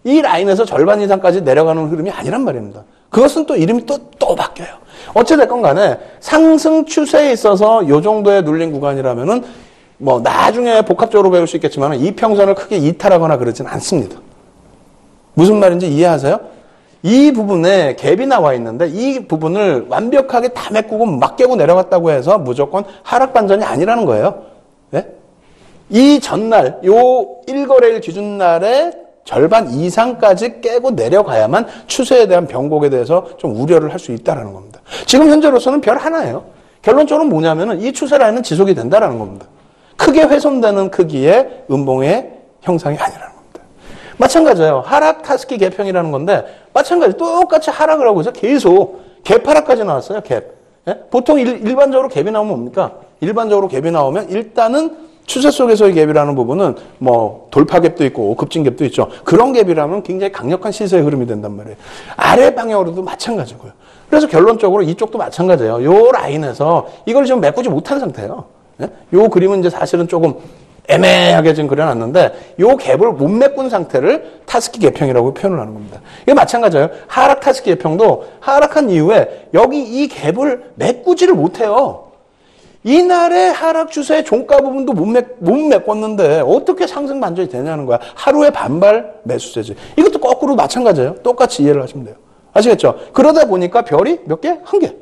이 라인에서 절반 이상까지 내려가는 흐름이 아니란 말입니다. 그것은 또 이름이 또 바뀌어요. 어찌됐건 간에 상승 추세에 있어서 이 정도의 눌린 구간이라면은 뭐 나중에 복합적으로 배울 수 있겠지만 이평선을 크게 이탈하거나 그러진 않습니다. 무슨 말인지 이해하세요? 이 부분에 갭이 나와 있는데 이 부분을 완벽하게 다 메꾸고 막 깨고 내려갔다고 해서 무조건 하락 반전이 아니라는 거예요. 네? 이 전날 요 1거래일 기준날에 절반 이상까지 깨고 내려가야만 추세에 대한 변곡에 대해서 좀 우려를 할 수 있다는 겁니다. 지금 현재로서는 별 하나예요. 결론적으로 뭐냐면은 이 추세 라인은 지속이 된다는 겁니다. 크게 훼손되는 크기의 음봉의 형상이 아니라는 겁니다. 마찬가지예요. 하락 타스키 갭형이라는 건데 마찬가지 똑같이 하락을 하고 있어. 계속 갭하락까지 나왔어요. 갭. 예? 보통 일반적으로 갭이 나오면 뭡니까? 일반적으로 갭이 나오면 일단은 추세 속에서의 갭이라는 부분은 뭐 돌파 갭도 있고 급진 갭도 있죠. 그런 갭이라면 굉장히 강력한 시세의 흐름이 된단 말이에요. 아래 방향으로도 마찬가지고요. 그래서 결론적으로 이쪽도 마찬가지예요. 요 라인에서 이걸 지금 메꾸지 못한 상태예요. 예? 요 그림은 이제 사실은 조금 애매하게 지금 그려놨는데 요 갭을 못 메꾼 상태를 타스키 갭형이라고 표현을 하는 겁니다. 이게 마찬가지예요. 하락 타스키 갭형도 하락한 이후에 여기 이 갭을 메꾸지를 못해요. 이날의 하락 추세의 종가 부분도 못 메꿨는데 어떻게 상승 반전이 되냐는 거야. 하루의 반발 매수세지. 이것도 거꾸로 마찬가지예요. 똑같이 이해를 하시면 돼요. 아시겠죠? 그러다 보니까 별이 몇 개? 한 개.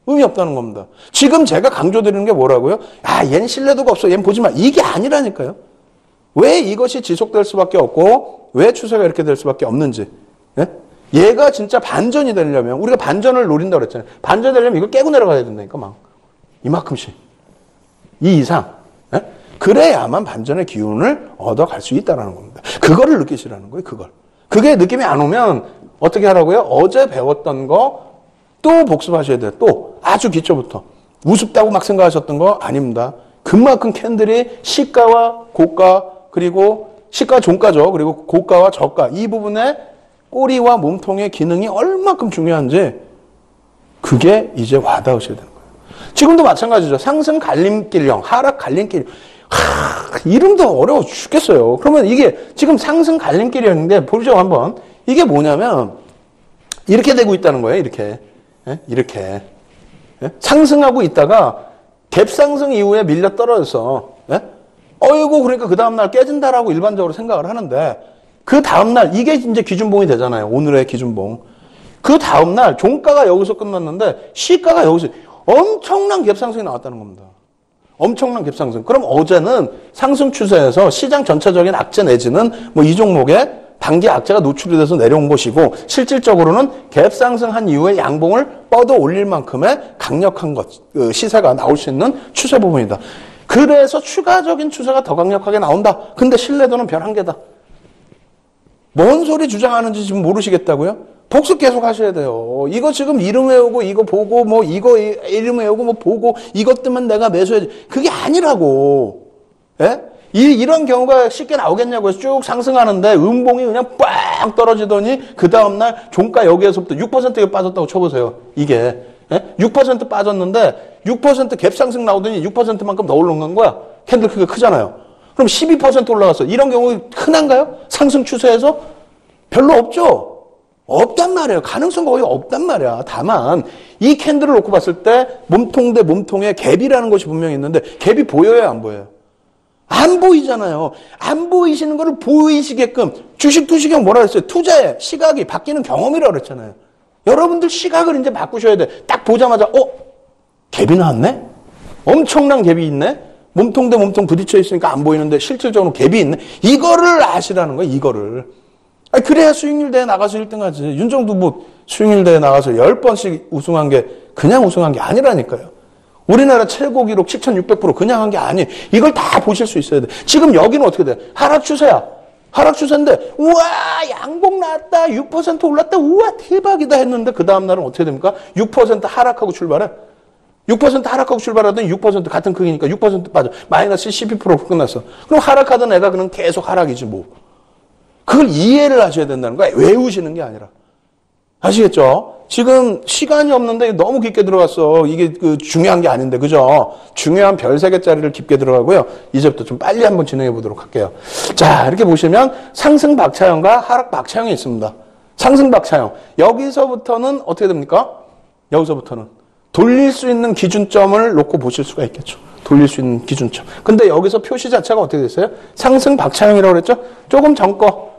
의미 없다는 겁니다. 지금 제가 강조드리는 게 뭐라고요? 얘는 신뢰도가 없어. 얘는 보지 마. 이게 아니라니까요. 왜 이것이 지속될 수밖에 없고 왜 추세가 이렇게 될 수밖에 없는지. 예? 얘가 진짜 반전이 되려면 우리가 반전을 노린다고 그랬잖아요. 반전이 되려면 이걸 깨고 내려가야 된다니까 막. 이만큼씩. 이 이상. 예? 그래야만 반전의 기운을 얻어갈 수 있다는 겁니다. 그거를 느끼시라는 거예요. 그걸. 그게 느낌이 안 오면 어떻게 하라고요? 어제 배웠던 거 또 복습하셔야 돼요. 또 아주 기초부터. 우습다고 막 생각하셨던 거 아닙니다. 그만큼 캔들이 시가와 고가 그리고 시가 종가죠. 그리고 고가와 저가 이 부분에 꼬리와 몸통의 기능이 얼마큼 중요한지 그게 이제 와닿으셔야 되는 거예요. 지금도 마찬가지죠. 상승 갈림길형, 하락 갈림길. 이름도 어려워 죽겠어요. 그러면 이게 지금 상승 갈림길형인데 보죠 한번. 이게 뭐냐면 이렇게 되고 있다는 거예요. 이렇게. 예? 이렇게. 예? 상승하고 있다가 갭 상승 이후에 밀려 떨어져서 예? 어이구 그러니까 그 다음날 깨진다라고 일반적으로 생각을 하는데 그 다음날 이게 이제 기준봉이 되잖아요. 오늘의 기준봉. 그 다음날 종가가 여기서 끝났는데 시가가 여기서 엄청난 갭 상승이 나왔다는 겁니다. 엄청난 갭 상승. 그럼 어제는 상승 추세에서 시장 전체적인 악재 내지는 뭐 이 종목에 단기 악재가 노출이 돼서 내려온 것이고 실질적으로는 갭 상승한 이후에 양봉을 뻗어 올릴 만큼의 강력한 시세가 나올 수 있는 추세 부분이다. 그래서 추가적인 추세가 더 강력하게 나온다. 근데 신뢰도는 별 한 개다. 뭔 소리 주장하는지 지금 모르시겠다고요? 복습 계속 하셔야 돼요. 이거 지금 이름 외우고 이거 보고 뭐 이거 이름 외우고 뭐 보고 이것 때문에 내가 매수해야지. 그게 아니라고. 예? 이런 경우가 쉽게 나오겠냐고요. 쭉 상승하는데 음봉이 그냥 빵 떨어지더니 그 다음날 종가 여기에서부터 6%가 빠졌다고 쳐보세요. 이게. 예? 6% 빠졌는데 6% 갭 상승 나오더니 6%만큼 더 올라간 거야. 캔들 크기가 크잖아요. 그럼 12% 올라갔어. 이런 경우 흔한가요? 상승 추세에서? 별로 없죠. 없단 말이에요. 가능성 거의 없단 말이야. 다만 이 캔들을 놓고 봤을 때 몸통 대 몸통의 갭이라는 것이 분명히 있는데 갭이 보여요? 안 보여요? 안 보이잖아요. 안 보이시는 거를 보이시게끔 주식 투시경 뭐라 그랬어요? 투자의 시각이 바뀌는 경험이라고 그랬잖아요. 여러분들 시각을 이제 바꾸셔야 돼. 딱 보자마자 갭이 나왔네? 엄청난 갭이 있네? 몸통 대 몸통 부딪혀 있으니까 안 보이는데 실질적으로 갭이 있네? 이거를 아시라는 거예요. 이거를. 그래야 수익률 대회 나가서 1등하지. 윤정도 뭐 수익률 대회 나가서 10번씩 우승한 게 그냥 우승한 게 아니라니까요. 우리나라 최고 기록 7,600% 그냥 한 게 아니에요. 이걸 다 보실 수 있어야 돼. 지금 여기는 어떻게 돼? 하락 추세야. 하락 추세인데 우와 양봉 나왔다. 6% 올랐다. 우와 대박이다 했는데 그 다음 날은 어떻게 됩니까? 6% 하락하고 출발해. 6% 하락하고 출발하더니 6% 같은 크기니까 6% 빠져. 마이너스 12% 끝났어. 그럼 하락하던 애가 그냥 계속 하락이지 뭐. 그걸 이해를 하셔야 된다는 거야. 외우시는 게 아니라. 아시겠죠? 지금 시간이 없는데 너무 깊게 들어갔어. 이게 중요한 게 아닌데, 그죠? 중요한 별 3개짜리를 깊게 들어가고요. 이제부터 좀 빨리 한번 진행해 보도록 할게요. 자, 이렇게 보시면 상승 박차형과 하락 박차형이 있습니다. 상승 박차형. 여기서부터는 어떻게 됩니까? 여기서부터는 돌릴 수 있는 기준점을 놓고 보실 수가 있겠죠. 돌릴 수 있는 기준점. 근데 여기서 표시 자체가 어떻게 됐어요? 상승 박차형이라고 그랬죠? 조금 전거.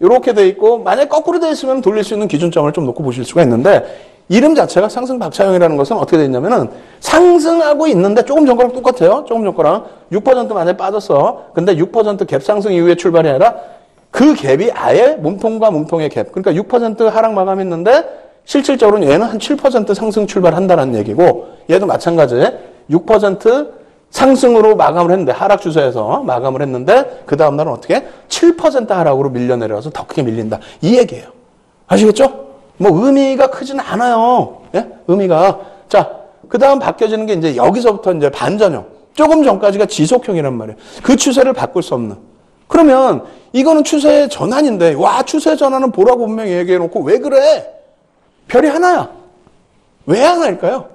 이렇게 돼 있고 만약에 거꾸로 돼 있으면 돌릴 수 있는 기준점을 좀 놓고 보실 수가 있는데 이름 자체가 상승 박차형이라는 것은 어떻게 돼 있냐면은 상승하고 있는데 조금 전거랑 똑같아요. 조금 전거랑 6% 만에 빠졌어. 근데 6% 갭 상승 이후에 출발이 아니라 그 갭이 아예 몸통과 몸통의 갭. 그러니까 6% 하락 마감했는데 실질적으로는 얘는 한 7% 상승 출발한다는 얘기고 얘도 마찬가지에 6% 상승으로 마감을 했는데, 하락 추세에서 마감을 했는데, 그 다음날은 어떻게? 7% 하락으로 밀려 내려와서 더 크게 밀린다. 이 얘기예요. 아시겠죠? 뭐 의미가 크진 않아요. 예? 의미가. 자, 그 다음 바뀌어지는 게 이제 여기서부터 이제 반전형. 조금 전까지가 지속형이란 말이에요. 그 추세를 바꿀 수 없는. 그러면 이거는 추세 전환인데, 와, 추세 전환은 보라고 분명히 얘기해놓고 왜 그래? 별이 하나야. 왜 하나일까요?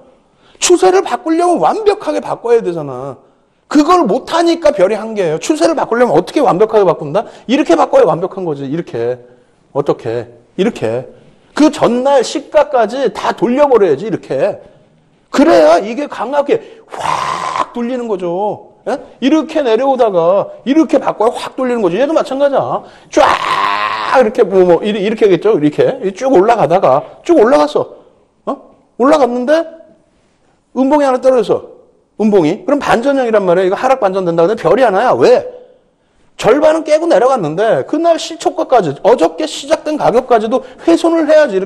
추세를 바꾸려면 완벽하게 바꿔야 되잖아. 그걸 못하니까 별이 한 개예요. 추세를 바꾸려면 어떻게 완벽하게 바꾼다? 이렇게 바꿔야 완벽한 거지. 이렇게. 어떻게? 이렇게. 그 전날 시가까지 다 돌려버려야지. 이렇게. 그래야 이게 강하게 확 돌리는 거죠. 예? 이렇게 내려오다가 이렇게 바꿔야 확 돌리는 거죠. 얘도 마찬가지야. 쫙 이렇게 이렇게 하겠죠. 이렇게 쭉 올라가다가 쭉 올라갔어. 올라갔는데 음봉이 하나 떨어져서 음봉이 그럼 반전형이란 말이에요. 이거 하락 반전 된다고 하는데 별이 하나야. 왜? 절반은 깨고 내려갔는데 그날 시초가까지 어저께 시작된 가격까지도 훼손을 해야지.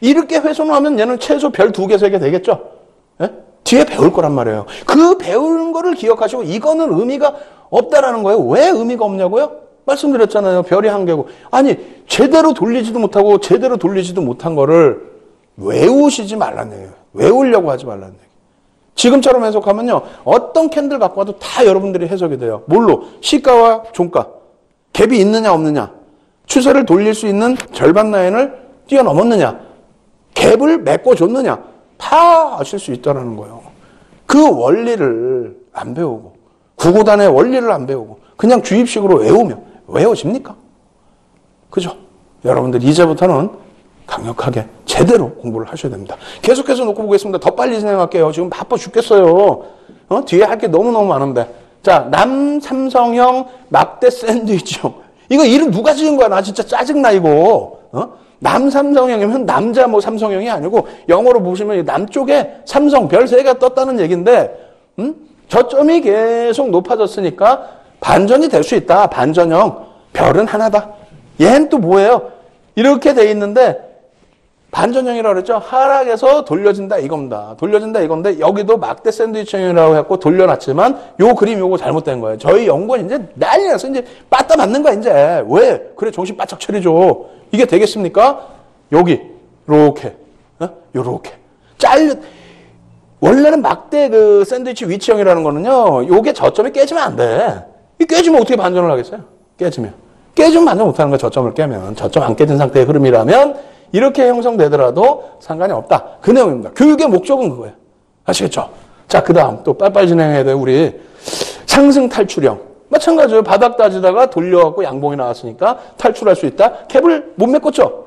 이렇게 훼손을 하면 얘는 최소 별 2개, 3개 되겠죠? 예? 뒤에 배울 거란 말이에요. 그 배우는 거를 기억하시고 이거는 의미가 없다라는 거예요. 왜 의미가 없냐고요? 말씀드렸잖아요. 별이 한 개고. 아니, 제대로 돌리지도 못하고 제대로 돌리지도 못한 거를 외우시지 말라는 얘기예요. 외우려고 하지 말라는 얘기예요. 지금처럼 해석하면요. 어떤 캔들 갖고 와도 다 여러분들이 해석이 돼요. 뭘로? 시가와 종가. 갭이 있느냐 없느냐. 추세를 돌릴 수 있는 절반 라인을 뛰어넘었느냐. 갭을 메꿔줬느냐. 다 아실 수 있다는 거예요. 그 원리를 안 배우고 구구단의 원리를 안 배우고 그냥 주입식으로 외우면 외워집니까? 그죠? 여러분들 이제부터는 강력하게 제대로 공부를 하셔야 됩니다. 계속해서 놓고 보겠습니다. 더 빨리 진행할게요. 지금 바빠 죽겠어요. 뒤에 할 게 너무너무 많은데. 자, 남삼성형 막대 샌드위치형. 이거 이름 누가 지은 거야? 나 진짜 짜증나 이거. 남삼성형이면 남자 삼성형이 아니고 영어로 보시면 남쪽에 삼성 별 3개가 떴다는 얘기인데 저점이 계속 높아졌으니까 반전이 될 수 있다. 반전형. 별은 하나다. 얘는 또 뭐예요? 이렇게 돼 있는데 반전형이라고 그랬죠? 하락에서 돌려진다 이겁니다. 돌려진다 이건데 여기도 막대 샌드위치형이라고 해갖고 돌려놨지만 요 그림 요거 잘못된 거예요. 저희 연구원 이제 난리 나서 이제 빠따 맞는 거야 이제. 왜? 그래 정신 바짝 차리죠. 이게 되겠습니까? 여기 요렇게 요렇게 원래는 막대 그 샌드위치 위치형이라는 거는요. 요게 저점이 깨지면 안 돼. 이 깨지면 어떻게 반전을 하겠어요? 깨지면 반전 못하는 거야. 저점을 깨면. 저점 안 깨진 상태의 흐름이라면 이렇게 형성되더라도 상관이 없다. 그 내용입니다. 교육의 목적은 그거예요. 아시겠죠? 자, 그 다음 또 빨리빨리 진행해야 돼요. 우리 상승 탈출형. 마찬가지로 바닥 따지다가 돌려갖고 양봉이 나왔으니까 탈출할 수 있다. 캡을 못 메꿨죠?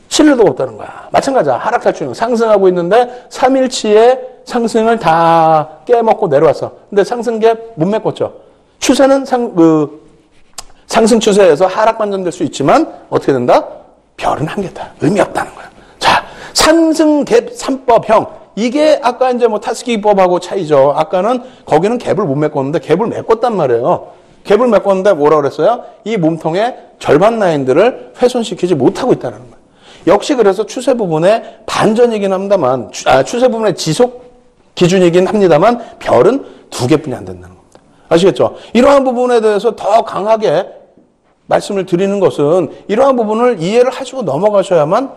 신뢰도가 없다는 거야. 마찬가지야. 하락 탈출형. 상승하고 있는데 3일치의 상승을 다 깨먹고 내려왔어. 근데 상승 캡 못 메꿨죠? 추세는 상승 추세에서 하락 반전될 수 있지만 어떻게 된다? 별은 한 개다. 의미 없다는 거야. 자, 상승 갭 3법형. 이게 아까 이제 타스키법하고 차이죠. 아까는 거기는 갭을 못 메꿨는데 갭을 메꿨단 말이에요. 갭을 메꿨는데 뭐라고 그랬어요? 이 몸통의 절반 라인들을 훼손시키지 못하고 있다는 거예요. 역시 그래서 추세 부분의 반전이긴 합니다만, 추세 부분의 지속 기준이긴 합니다만 별은 2개뿐이 안 된다는 겁니다. 아시겠죠? 이러한 부분에 대해서 더 강하게 말씀을 드리는 것은 이러한 부분을 이해를 하시고 넘어가셔야만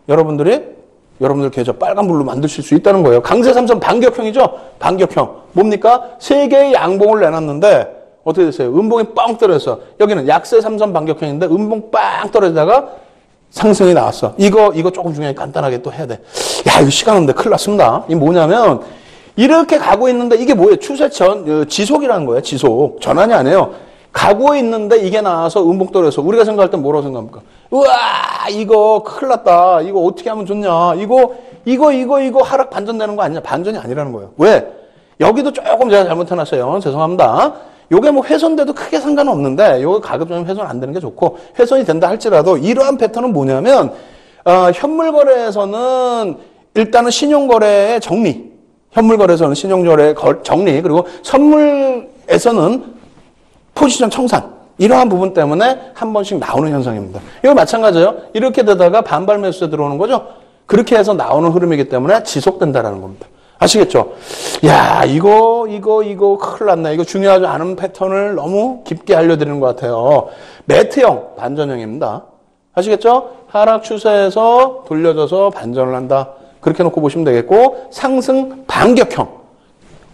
여러분들 계좌 빨간불로 만드실 수 있다는 거예요. 강세 삼선 반격형이죠? 반격형. 뭡니까? 3개의 양봉을 내놨는데 어떻게 됐어요? 음봉이 뻥 떨어져서 여기는 약세 삼선 반격형인데 음봉 빵 떨어지다가 상승이 나왔어. 이거 조금 중요해. 간단하게 또 해야 돼. 야, 이거 시간 없는데 큰일 났습니다. 이게 뭐냐면 이렇게 가고 있는데 이게 뭐예요? 추세 지속이라는 거예요. 지속. 전환이 아니에요. 가고 있는데 이게 나와서 음봉 떨어져서 우리가 생각할 땐 뭐라고 생각합니까? 우와, 이거 큰일 났다. 이거 어떻게 하면 좋냐. 이거 하락 반전되는 거 아니냐. 반전이 아니라는 거예요. 왜? 여기도 조금 제가 잘못해놨어요. 죄송합니다. 요게 훼손돼도 크게 상관은 없는데 요거 가급적이면 훼손 안 되는 게 좋고 훼손이 된다 할지라도 이러한 패턴은 뭐냐면 현물 거래에서는 일단은 신용 거래의 정리. 현물 거래에서는 신용 거래의 정리. 그리고 선물에서는 포지션 청산. 이러한 부분 때문에 한 번씩 나오는 현상입니다. 이거 마찬가지예요. 이렇게 되다가 반발 매수에 들어오는 거죠. 그렇게 해서 나오는 흐름이기 때문에 지속된다라는 겁니다. 아시겠죠? 야, 이거 큰일 났네. 이거 중요하지 않은 패턴을 너무 깊게 알려드리는 것 같아요. 매트형, 반전형입니다. 아시겠죠? 하락 추세에서 돌려져서 반전을 한다. 그렇게 놓고 보시면 되겠고, 상승 반격형.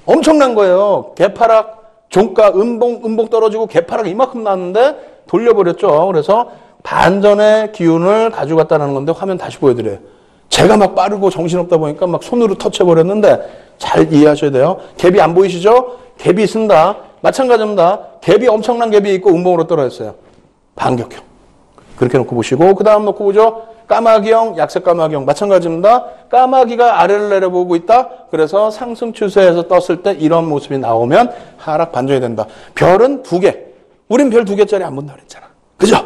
엄청난 거예요. 개파락, 종가, 음봉 떨어지고 개파락 이만큼 나왔는데 돌려버렸죠. 그래서 반전의 기운을 가지고 갔다는 건데 화면 다시 보여드려요. 제가 막 빠르고 정신없다 보니까 막 손으로 터치해버렸는데 잘 이해하셔야 돼요. 갭이 안 보이시죠? 갭이 쓴다. 마찬가지입니다. 갭이 엄청난 갭이 있고 음봉으로 떨어졌어요. 반격형. 그렇게 놓고 보시고 그 다음 놓고 보죠. 까마귀형, 약색 까마귀형 마찬가지입니다. 까마귀가 아래를 내려보고 있다. 그래서 상승 추세에서 떴을 때 이런 모습이 나오면 하락 반전이 된다. 별은 2개. 우린 별 2개짜리 안 본다 그랬잖아. 그죠?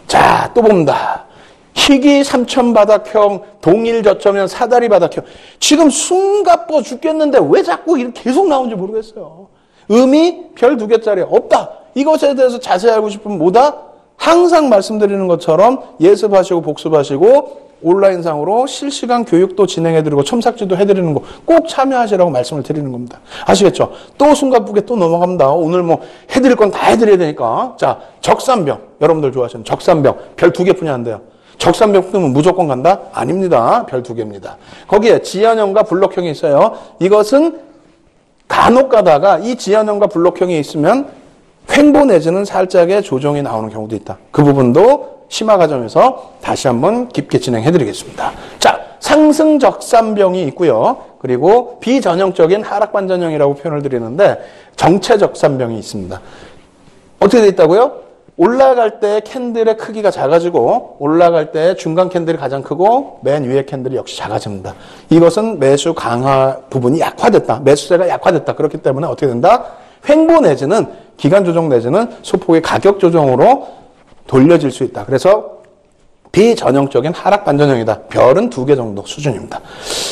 자, 또 봅니다. 희귀 3천 바닥형, 동일 저점형, 사다리 바닥형. 지금 숨가뻐 죽겠는데 왜 자꾸 이렇게 계속 나오는지 모르겠어요. 의미 별 2개짜리 없다. 이것에 대해서 자세히 알고 싶으면 뭐다? 항상 말씀드리는 것처럼 예습하시고 복습하시고 온라인상으로 실시간 교육도 진행해드리고 첨삭지도 해드리는 거 꼭 참여하시라고 말씀을 드리는 겁니다. 아시겠죠? 또 숨가쁘게 또 넘어갑니다. 오늘 뭐 해드릴 건 다 해드려야 되니까. 자, 적산병. 여러분들 좋아하시는 적산병. 별 2개뿐이 안 돼요. 적산병 뜨면 무조건 간다? 아닙니다. 별 2개입니다. 거기에 지연형과 블록형이 있어요. 이것은 간혹 가다가 이 지연형과 블록형이 있으면 횡보 내지는 살짝의 조정이 나오는 경우도 있다. 그 부분도 심화 과정에서 다시 한번 깊게 진행해 드리겠습니다. 자, 상승 적산병이 있고요. 그리고 비전형적인 하락 반전형이라고 표현을 드리는데 정체 적산병이 있습니다. 어떻게 되어 있다고요? 올라갈 때 캔들의 크기가 작아지고 올라갈 때 중간 캔들이 가장 크고 맨 위에 캔들이 역시 작아집니다. 이것은 매수 강화 부분이 약화됐다. 매수세가 약화됐다. 그렇기 때문에 어떻게 된다? 횡보 내지는 기간 조정 내지는 소폭의 가격 조정으로 돌려질 수 있다. 그래서 비전형적인 하락 반전형이다. 별은 2개 정도 수준입니다.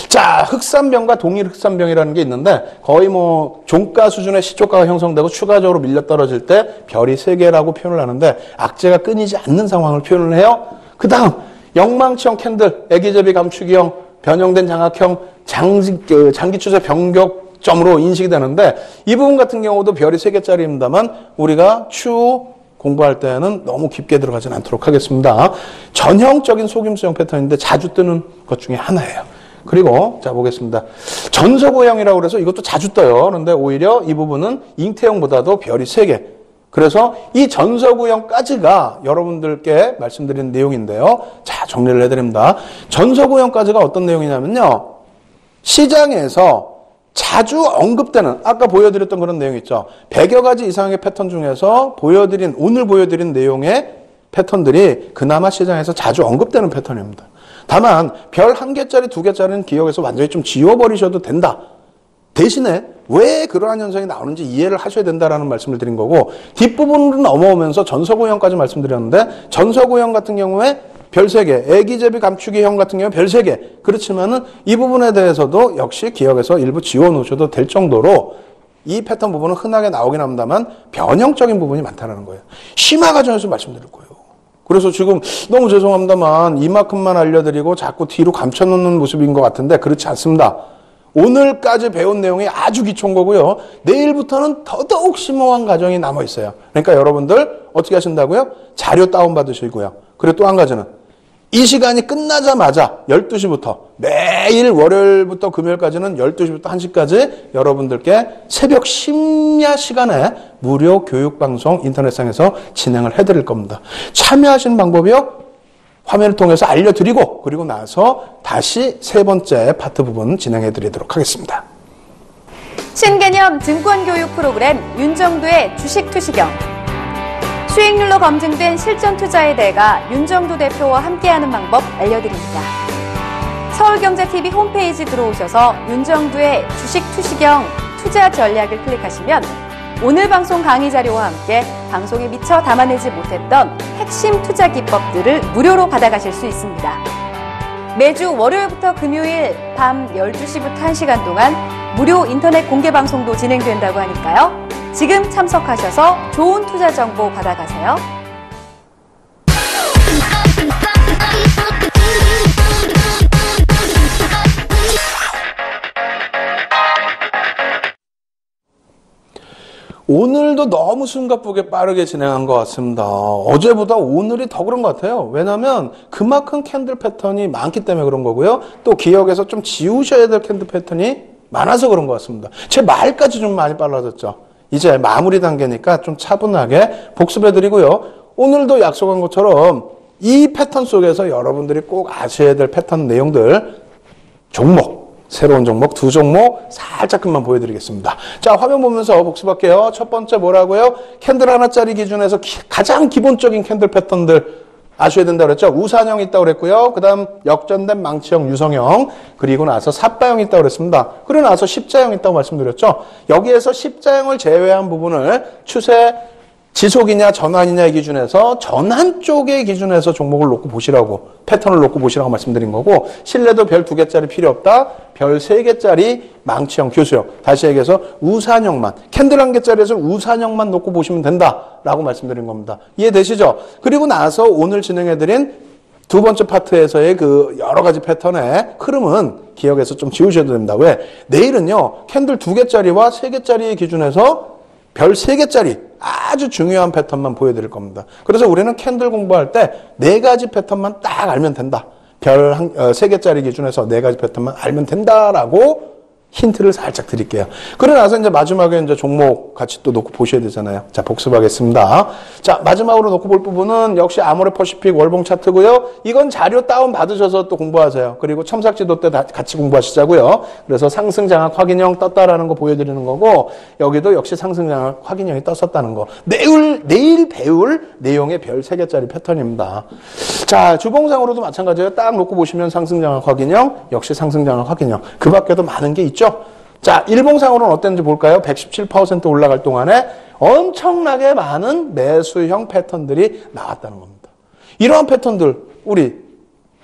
자, 흑산병과 동일 흑산병이라는 게 있는데 거의 뭐 종가 수준의 시초가가 형성되고 추가적으로 밀려 떨어질 때 별이 3개라고 표현을 하는데 악재가 끊이지 않는 상황을 표현을 해요. 그 다음 영망치형 캔들, 애기제비 감추기형, 변형된 장악형, 장기 추세 변격점으로 인식이 되는데 이 부분 같은 경우도 별이 3개짜리입니다만 우리가 추후 공부할 때는 너무 깊게 들어가진 않도록 하겠습니다. 전형적인 속임수형 패턴인데 자주 뜨는 것 중에 하나예요. 그리고 자 보겠습니다. 전서고형이라고 그래서 이것도 자주 떠요. 그런데 오히려 이 부분은 잉태형보다도 별이 3개. 그래서 이 전서구형까지가 여러분들께 말씀드린 내용인데요. 자, 정리를 해드립니다. 전서구형까지가 어떤 내용이냐면요. 시장에서 자주 언급되는 아까 보여드렸던 그런 내용 있죠. 100여 가지 이상의 패턴 중에서 오늘 보여드린 내용의 패턴들이 그나마 시장에서 자주 언급되는 패턴입니다. 다만 별 1개짜리 2개짜리는 기억에서 완전히 좀 지워버리셔도 된다. 대신에 왜 그러한 현상이 나오는지 이해를 하셔야 된다라는 말씀을 드린 거고 뒷부분으로 넘어오면서 전서구형까지 말씀드렸는데 전서구형 같은 경우에 별 3개, 애기제비 감추기형 같은 경우에 별 3개. 그렇지만은 이 부분에 대해서도 역시 기억에서 일부 지워놓으셔도 될 정도로 이 패턴 부분은 흔하게 나오긴 합니다만 변형적인 부분이 많다는 거예요. 심화 과정에서 말씀드릴 거예요. 그래서 지금 너무 죄송합니다만 이만큼만 알려드리고 자꾸 뒤로 감춰놓는 모습인 것 같은데 그렇지 않습니다. 오늘까지 배운 내용이 아주 기초인 거고요. 내일부터는 더더욱 심오한 과정이 남아있어요. 그러니까 여러분들 어떻게 하신다고요? 자료 다운받으시고요. 그리고 또 한 가지는 이 시간이 끝나자마자 12시부터 매일 월요일부터 금요일까지는 12시부터 1시까지 여러분들께 새벽 심야 시간에 무료 교육방송 인터넷상에서 진행을 해드릴 겁니다. 참여하시는 방법이요. 화면을 통해서 알려드리고 그리고 나서 다시 3번째 파트 부분 진행해드리도록 하겠습니다. 신개념 증권교육 프로그램 윤정두의 주식투시경. 수익률로 검증된 실전투자의 대가 윤정두 대표와 함께하는 방법 알려드립니다. 서울경제TV 홈페이지 들어오셔서 윤정두의 주식투시경 투자 전략을 클릭하시면 오늘 방송 강의 자료와 함께 방송에 미처 담아내지 못했던 핵심 투자 기법들을 무료로 받아가실 수 있습니다. 매주 월요일부터 금요일 밤 12시부터 1시간 동안 무료 인터넷 공개 방송도 진행된다고 하니까요. 지금 참석하셔서 좋은 투자 정보 받아가세요. 오늘도 너무 숨가쁘게 빠르게 진행한 것 같습니다. 어제보다 오늘이 더 그런 것 같아요. 왜냐하면 그만큼 캔들 패턴이 많기 때문에 그런 거고요. 또 기억에서 좀 지우셔야 될 캔들 패턴이 많아서 그런 것 같습니다. 제 말까지 좀 많이 빨라졌죠. 이제 마무리 단계니까 좀 차분하게 복습해드리고요. 오늘도 약속한 것처럼 이 패턴 속에서 여러분들이 꼭 아셔야 될 패턴 내용들, 종목, 새로운 종목, 두 종목 살짝만 보여드리겠습니다. 자, 화면 보면서 복습할게요. 첫 번째 뭐라고요? 캔들 하나짜리 기준에서 가장 기본적인 캔들 패턴들 아셔야 된다고 그랬죠? 우산형 있다고 그랬고요. 그 다음 역전된 망치형, 유성형, 그리고 나서 삿바형 있다고 그랬습니다. 그리고 나서 십자형 있다고 말씀드렸죠? 여기에서 십자형을 제외한 부분을 추세 지속이냐 전환이냐의 기준에서 전환 쪽의 기준에서 종목을 놓고 보시라고, 패턴을 놓고 보시라고 말씀드린 거고, 실내도 별 2개짜리 필요 없다. 별 3개짜리 망치형, 교수형. 다시 얘기해서 우산형만, 캔들 1개짜리에서 우산형만 놓고 보시면 된다라고 말씀드린 겁니다. 이해되시죠? 그리고 나서 오늘 진행해드린 두 번째 파트에서의 그 여러 가지 패턴의 흐름은 기억에서 좀 지우셔도 됩니다. 왜? 내일은요, 캔들 2개짜리와 3개짜리의 기준에서 별 3개짜리 아주 중요한 패턴만 보여드릴 겁니다. 그래서 우리는 캔들 공부할 때 4가지 패턴만 딱 알면 된다. 별 3개짜리 기준에서 4가지 패턴만 알면 된다라고 힌트를 살짝 드릴게요. 그러고 나서 이제 마지막에 이제 종목 같이 또 놓고 보셔야 되잖아요. 자, 복습하겠습니다. 자, 마지막으로 놓고 볼 부분은 역시 아모레퍼시픽 월봉 차트고요. 이건 자료 다운 받으셔서 또 공부하세요. 그리고 첨삭지도 때 같이 공부하시자고요. 그래서 상승 장악 확인형 떴다라는 거 보여드리는 거고, 여기도 역시 상승 장악 확인형이 떴었다는 거. 내일 배울 내용의 별 3개짜리 패턴입니다. 자, 주봉상으로도 마찬가지예요. 딱 놓고 보시면 상승 장악 확인형, 역시 상승 장악 확인형. 그 밖에도 많은 게 있죠. 자, 일봉상으로는 어땠는지 볼까요? 117% 올라갈 동안에 엄청나게 많은 매수형 패턴들이 나왔다는 겁니다. 이러한 패턴들 우리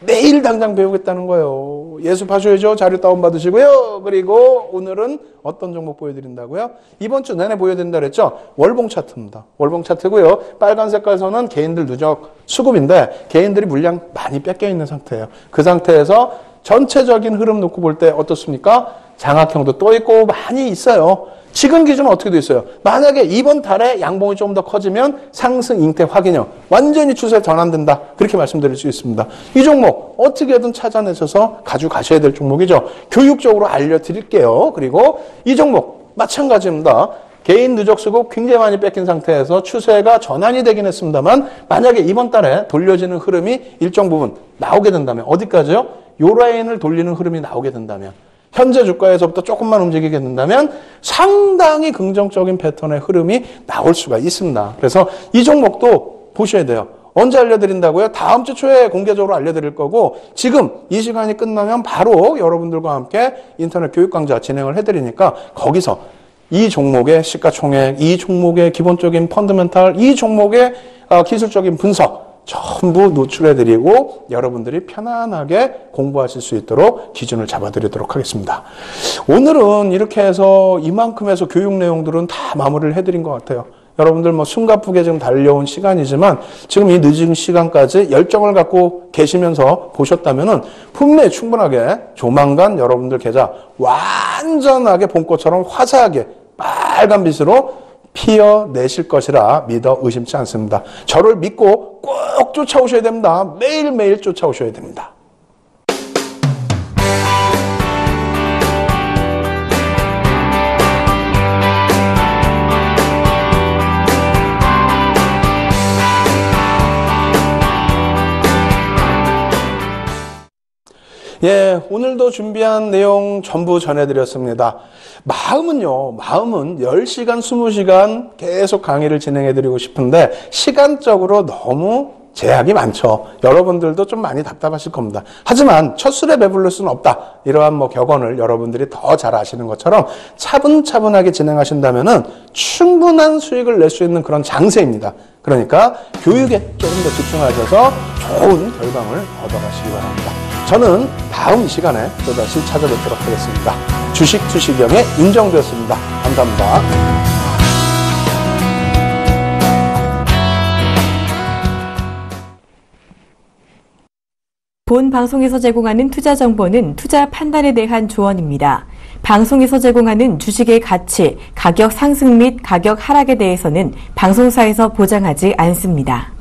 내일 당장 배우겠다는 거예요. 예습하셔야죠. 자료 다운받으시고요. 그리고 오늘은 어떤 종목 보여드린다고요? 이번 주 내내 보여드린다 그랬죠? 월봉 차트입니다. 월봉 차트고요. 빨간 색깔 선은 개인들 누적 수급인데 개인들이 물량 많이 뺏겨 있는 상태예요. 그 상태에서 전체적인 흐름 놓고 볼 때 어떻습니까? 장악형도 또 있고 많이 있어요. 지금 기준은 어떻게 돼 있어요? 만약에 이번 달에 양봉이 좀 더 커지면 상승 잉태 확인형, 완전히 추세 전환된다. 그렇게 말씀드릴 수 있습니다. 이 종목 어떻게든 찾아내셔서 가져가셔야 될 종목이죠. 교육적으로 알려드릴게요. 그리고 이 종목 마찬가지입니다. 개인 누적 수급 굉장히 많이 뺏긴 상태에서 추세가 전환이 되긴 했습니다만, 만약에 이번 달에 돌려지는 흐름이 일정 부분 나오게 된다면, 어디까지요? 요 라인을 돌리는 흐름이 나오게 된다면, 현재 주가에서부터 조금만 움직이게 된다면 상당히 긍정적인 패턴의 흐름이 나올 수가 있습니다. 그래서 이 종목도 보셔야 돼요. 언제 알려드린다고요? 다음 주 초에 공개적으로 알려드릴 거고, 지금 이 시간이 끝나면 바로 여러분들과 함께 인터넷 교육 강좌 진행을 해드리니까 거기서 이 종목의 시가총액, 이 종목의 기본적인 펀더멘탈, 이 종목의 기술적인 분석 전부 노출해드리고 여러분들이 편안하게 공부하실 수 있도록 기준을 잡아드리도록 하겠습니다. 오늘은 이렇게 해서 이만큼에서 교육 내용들은 다 마무리를 해드린 것 같아요. 여러분들 뭐 숨가쁘게 지금 달려온 시간이지만 지금 이 늦은 시간까지 열정을 갖고 계시면서 보셨다면은 분명히 충분하게 조만간 여러분들 계좌 완전하게 봄꽃처럼 화사하게 빨간빛으로 피어내실 것이라 믿어 의심치 않습니다. 저를 믿고 꼭 쫓아오셔야 됩니다. 매일매일 쫓아오셔야 됩니다. 예, 오늘도 준비한 내용 전부 전해드렸습니다. 마음은 10시간, 20시간 계속 강의를 진행해드리고 싶은데 시간적으로 너무 제약이 많죠. 여러분들도 좀 많이 답답하실 겁니다. 하지만 첫 술에 배부를 수는 없다. 이러한 격언을 여러분들이 더 잘 아시는 것처럼 차분차분하게 진행하신다면은 충분한 수익을 낼 수 있는 그런 장세입니다. 그러니까 교육에 조금 더 집중하셔서 좋은 결과물 얻어가시기 바랍니다. 저는 다음 시간에 또다시 찾아뵙도록 하겠습니다. 주식 투시경의 윤정두였습니다. 감사합니다. 본 방송에서 제공하는 투자 정보는 투자 판단에 대한 조언입니다. 방송에서 제공하는 주식의 가치, 가격 상승 및 가격 하락에 대해서는 방송사에서 보장하지 않습니다.